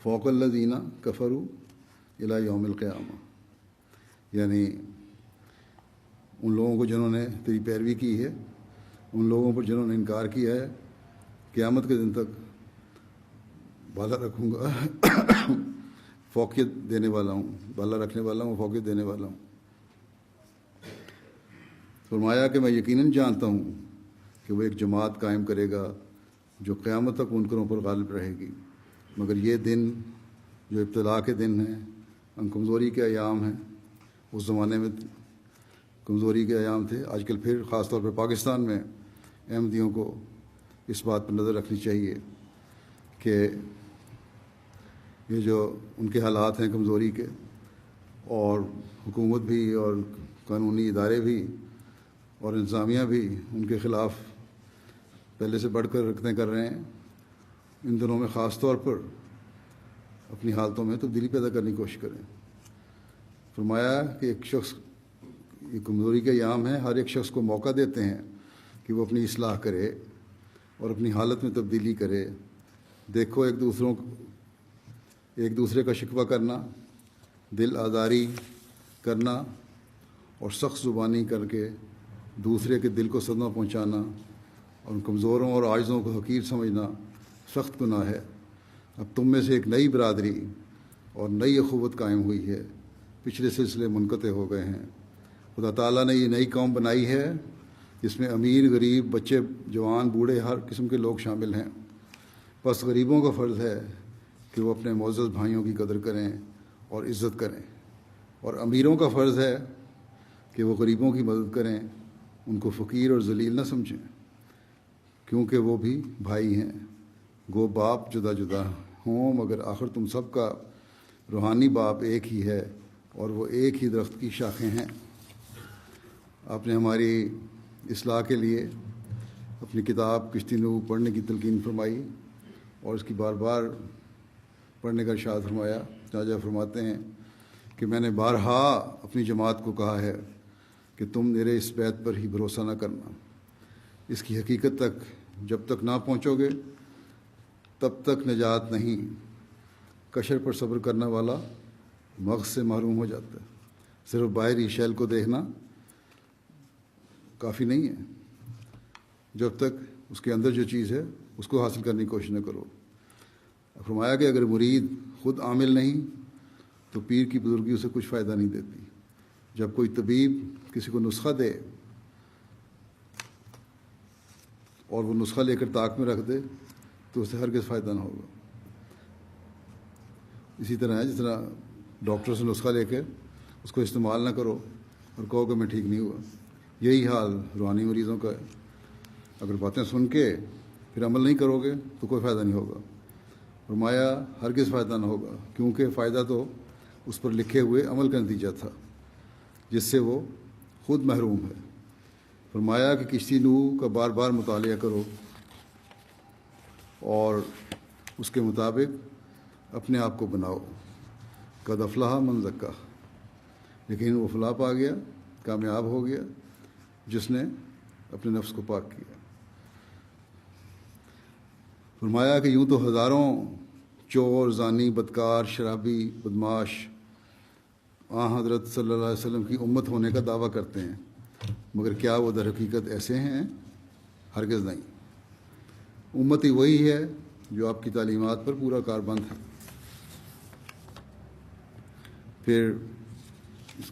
فوق الذین کفروا الی یوم القیامہ، یعنی ان لوگوں کو جنہوں نے تیری پیروی کی ہے، ان لوگوں پر جنہوں نے انکار کیا ہے، قیامت کے دن تک بالا رکھوں گا، فوقیت دینے والا ہوں، بالا رکھنے والا ہوں، فوقیت دینے والا ہوں۔ فرمایا کہ میں یقیناً جانتا ہوں کہ وہ ایک جماعت قائم کرے گا جو قیامت تک منکروں پر غالب رہے گی، مگر یہ دن جو ابتلا کے دن ہیں، کمزوری کے ایام ہیں، اس زمانے میں کمزوری کے ایام تھے، آج کل پھر خاص طور پہ پاکستان میں احمدیوں کو اس بات پر نظر رکھنی چاہیے کہ یہ جو ان کے حالات ہیں کمزوری کے، اور حکومت بھی اور قانونی ادارے بھی اور انتظامیہ بھی ان کے خلاف پہلے سے بڑھ کر حرکتیں کر رہے ہیں، ان دنوں میں خاص طور پر اپنی حالتوں میں تبدیلی پیدا کرنے کی کوشش کریں۔ فرمایا کہ ایک شخص، یہ کمزوری کے ایام ہیں، ہر ایک شخص کو موقع دیتے ہیں کہ وہ اپنی اصلاح کرے اور اپنی حالت میں تبدیلی کرے۔ دیکھو ایک دوسرے کا شکوہ کرنا دل آزاری کرنا اور سخت زبانی کر کے دوسرے کے دل کو صدمہ پہنچانا اور ان کمزوروں اور عاجزوں کو حقیر سمجھنا سخت گناہ ہے۔ اب تم میں سے ایک نئی برادری اور نئی اخوت قائم ہوئی ہے، پچھلے سلسلے منقطع ہو گئے ہیں۔ خدا تعالیٰ نے یہ نئی قوم بنائی ہے جس میں امیر، غریب، بچے، جوان، بوڑھے، ہر قسم کے لوگ شامل ہیں۔ بس غریبوں کا فرض ہے کہ وہ اپنے معزز بھائیوں کی قدر کریں اور عزت کریں، اور امیروں کا فرض ہے کہ وہ غریبوں کی مدد کریں، ان کو فقیر اور ذلیل نہ سمجھیں، کیونکہ وہ بھی بھائی ہیں۔ گو باپ جدا جدا ہوں مگر آخر تم سب کا روحانی باپ ایک ہی ہے اور وہ ایک ہی درخت کی شاخیں ہیں۔ آپ نے ہماری اصلاح کے لیے اپنی کتاب کشتی نوح پڑھنے کی تلقین فرمائی اور اس کی بار بار پڑھنے کا ارشاد فرمایا۔ جہاں فرماتے ہیں کہ میں نے بارہا اپنی جماعت کو کہا ہے کہ تم میرے اس بیت پر ہی بھروسہ نہ کرنا، اس کی حقیقت تک جب تک نہ پہنچو گے تب تک نجات نہیں۔ کشر پر صبر کرنے والا مغز سے محروم ہو جاتا ہے۔ صرف باہری شیل کو دیکھنا کافی نہیں ہے جب تک اس کے اندر جو چیز ہے اس کو حاصل کرنے کی کوشش نہ کرو۔ فرمایا کہ اگر مرید خود عامل نہیں تو پیر کی بزرگی اسے کچھ فائدہ نہیں دیتی۔ جب کوئی طبیب کسی کو نسخہ دے اور وہ نسخہ لے کر طاق میں رکھ دے تو اسے ہرگز فائدہ نہ ہوگا۔ اسی طرح ہے جس طرح ڈاکٹر سے نسخہ لے کے اس کو استعمال نہ کرو اور کہو کہ میں ٹھیک نہیں ہوا، یہی حال روحانی مریضوں کا ہے۔ اگر باتیں سن کے پھر عمل نہیں کرو گے تو کوئی فائدہ نہیں ہوگا۔ فرمایا ہرگز فائدہ نہ ہوگا، کیونکہ فائدہ تو اس پر لکھے ہوئے عمل کا نتیجہ تھا جس سے وہ خود محروم ہے۔ فرمایا کہ کشتی نوح کا بار بار مطالعہ کرو اور اس کے مطابق اپنے آپ کو بناؤ۔ قد افلح من زکا، لیکن وہ فلاح پا گیا، کامیاب ہو گیا جس نے اپنے نفس کو پاک کیا۔ فرمایا کہ یوں تو ہزاروں چور، زانی، بدکار، شرابی، بدماش حضرت صلی اللہ علیہ وسلم کی امت ہونے کا دعویٰ کرتے ہیں، مگر کیا وہ در حقیقت ایسے ہیں؟ ہرگز نہیں۔ امتی وہی ہے جو آپ کی تعلیمات پر پورا کاربند ہے۔ پھر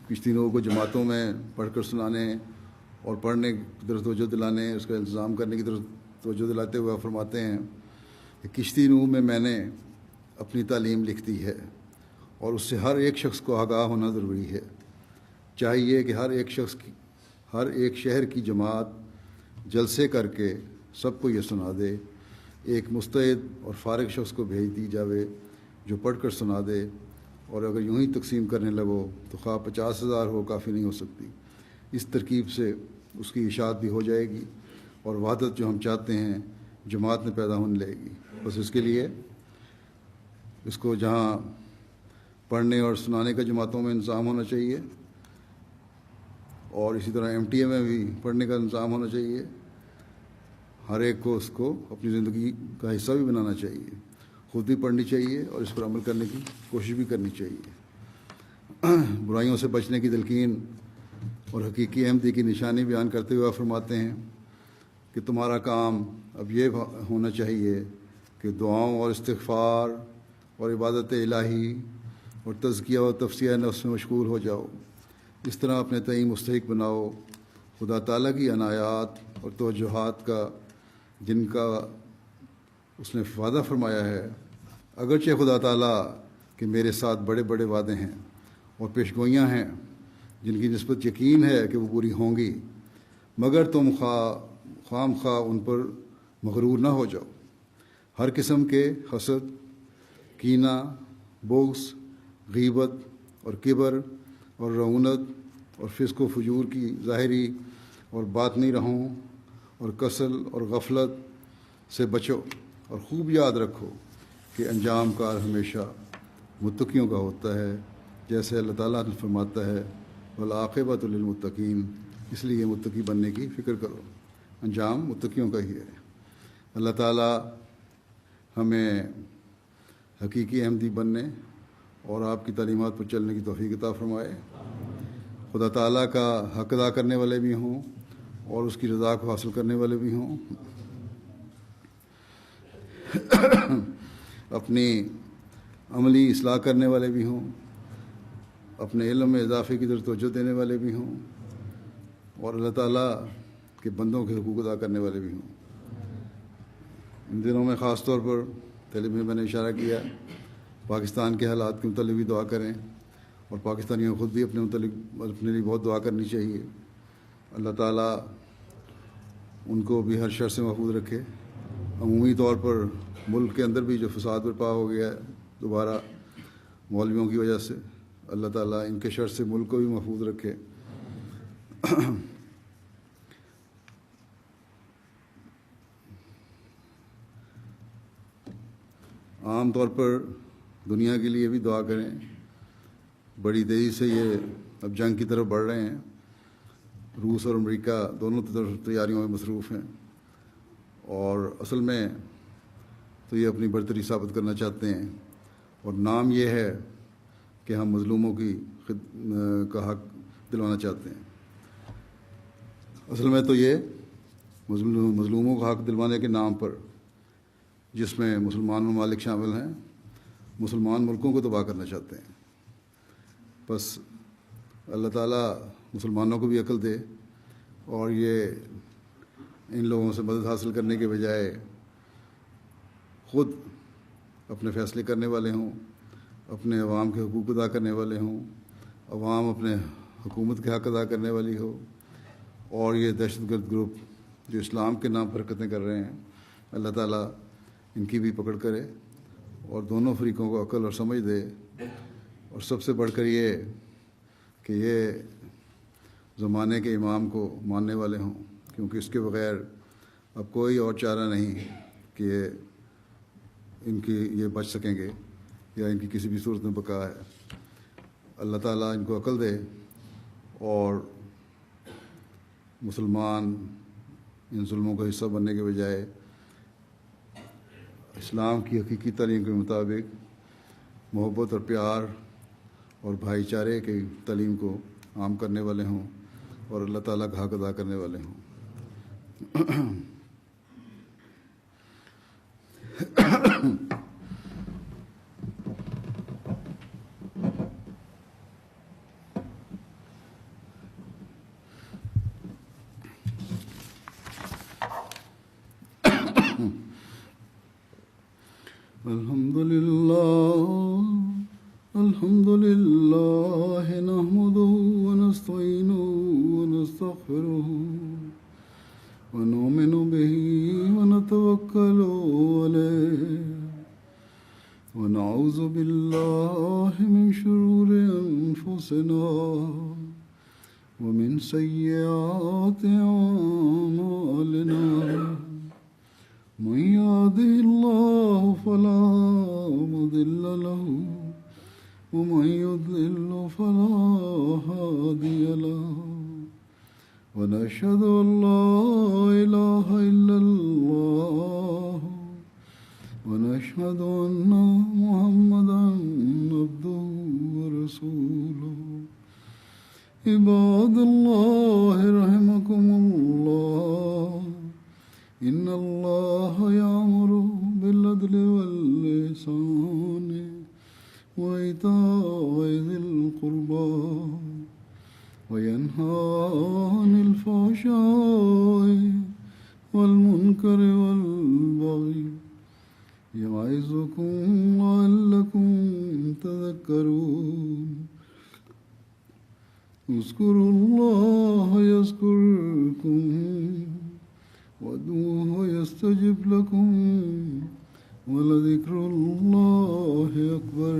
کشتی نوح کو جماعتوں میں پڑھ کر سنانے اور پڑھنے کی طرف توجہ دلانے، اس کا انتظام کرنے کی طرف توجہ دلاتے ہوئے فرماتے ہیں کہ کشتی نوح میں میں نے اپنی تعلیم لکھ دی ہے اور اس سے ہر ایک شخص کو آگاہ ہونا ضروری ہے۔ چاہیے کہ ہر ایک شہر کی جماعت جلسے کر کے سب کو یہ سنا دے، ایک مستعد اور فارغ شخص کو بھیج دی جاوے جو پڑھ کر سنا دے، اور اگر یوں ہی تقسیم کرنے لگو تو خواہ 50,000 ہو کافی نہیں ہو سکتی۔ اس ترکیب سے اس کی اشاعت بھی ہو جائے گی اور وحدت جو ہم چاہتے ہیں جماعت میں پیدا ہونے لگے گی۔ بس اس کے لیے اس کو جہاں پڑھنے اور سنانے کا جماعتوں میں انتظام ہونا چاہیے، اور اسی طرح MTA میں بھی پڑھنے کا انتظام ہونا چاہیے۔ ہر ایک کو اس کو اپنی زندگی کا حصہ بھی بنانا چاہیے، خود بھی پڑھنی چاہیے اور اس پر عمل کرنے کی کوشش بھی کرنی چاہیے۔ برائیوں سے بچنے کی تلقین اور حقیقی احمدی کی نشانی بیان کرتے ہوئے فرماتے ہیں کہ تمہارا کام اب یہ ہونا چاہیے کہ دعاؤں اور استغفار اور عبادت الہی اور تزکیہ و تفسیہ نفس میں مشغول ہو جاؤ۔ اس طرح اپنے تئیں مستحق بناؤ خدا تعالیٰ کی عنایات اور توجہات کا جن کا اس نے وعدہ فرمایا ہے۔ اگرچہ خدا تعالیٰ کہ میرے ساتھ بڑے بڑے وعدے ہیں اور پیشگوئیاں ہیں جن کی نسبت یقین ہے کہ وہ پوری ہوں گی، مگر تم خام خواہ ان پر مغرور نہ ہو جاؤ۔ ہر قسم کے حسد، کینہ، بغض، غیبت اور کبر اور رعونت اور فسق و فجور کی ظاہری اور باطنی راہوں اور کسل اور غفلت سے بچو، اور خوب یاد رکھو کہ انجام کار ہمیشہ متقیوں کا ہوتا ہے، جیسے اللہ تعالیٰ نے فرماتا ہے والعاقبۃ للمتقین۔ اس لیے متقی بننے کی فکر کرو، انجام متقیوں کا ہی ہے۔ اللہ تعالیٰ ہمیں حقیقی احمدی بننے اور آپ کی تعلیمات پر چلنے کی توفیق عطا فرمائے. خدا تعالیٰ کا حق ادا کرنے والے بھی ہوں اور اس کی رضا کو حاصل کرنے والے بھی ہوں. اپنی عملی اصلاح کرنے والے بھی ہوں, اپنے علم میں اضافے کی طرف توجہ دینے والے بھی ہوں, اور اللہ تعالیٰ کے بندوں کے حقوق ادا کرنے والے بھی ہوں. ان دنوں میں خاص طور پر پہلے میں نے اشارہ کیا پاکستان کے حالات کے متعلق بھی دعا کریں, اور پاکستانیوں خود بھی اپنے لیے بہت دعا کرنی چاہیے. اللہ تعالیٰ ان کو بھی ہر شر سے محفوظ رکھے. عمومی طور پر ملک کے اندر بھی جو فساد برپا ہو گیا ہے دوبارہ مولویوں کی وجہ سے, اللہ تعالیٰ ان کے شر سے ملک کو بھی محفوظ رکھے. عام طور پر دنیا کے لیے بھی دعا کریں. بڑی تیزی سے یہ اب جنگ کی طرف بڑھ رہے ہیں. روس اور امریکہ دونوں طرف تیاریوں میں مصروف ہیں, اور اصل میں تو یہ اپنی برتری ثابت کرنا چاہتے ہیں, اور نام یہ ہے کہ ہم مظلوموں کا حق دلوانا چاہتے ہیں. اصل میں تو یہ مظلوموں کا حق دلوانے کے نام پر, جس میں مسلمان ممالک شامل ہیں, مسلمان ملکوں کو تباہ کرنا چاہتے ہیں. بس اللہ تعالیٰ مسلمانوں کو بھی عقل دے, اور یہ ان لوگوں سے مدد حاصل کرنے کے بجائے خود اپنے فیصلے کرنے والے ہوں, اپنے عوام کے حقوق ادا کرنے والے ہوں, عوام اپنے حکومت کے حق ادا کرنے والی ہو. اور یہ دہشت گرد گروپ جو اسلام کے نام پر حرکتیں کر رہے ہیں, اللہ تعالیٰ ان کی بھی پکڑ کرے اور دونوں فریقوں کو عقل اور سمجھ دے. اور سب سے بڑھ کر یہ کہ یہ زمانے کے امام کو ماننے والے ہوں, کیونکہ اس کے بغیر اب کوئی اور چارہ نہیں کہ ان کی یہ بچ سکیں گے یا ان کی کسی بھی صورت میں بقا ہے. اللہ تعالیٰ ان کو عقل دے, اور مسلمان ان ظلموں کا حصہ بننے کے بجائے اسلام کی حقیقی تعلیم کے مطابق محبت اور پیار اور بھائی چارے کی تعلیم کو عام کرنے والے ہوں, اور اللہ تعالیٰ کا حق ادا کرنے والے ہوں. الحمد لله نحمده ونستعينه ونستغفره ونؤمن به ونتوكل عليه ونعوذ بالله من شرور أنفسنا ومن سيئات أعمالنا. من يهده الله فلا مضل له ومن يضلل فلا هادي له. ونشهد أن لا إله إلا الله ونشهد أن محمدا عبده ورسوله. عباد الله رحمكم الله, إن الله يأمر بالعدل والإحسان وإيتاء ذي القربى وينهى عن الفحشاء والمنكر والبغي يعظكم لعلكم تذكرون. اذكروا الله يذكركم وادعوه يستجب لكم ولذكر الله أكبر.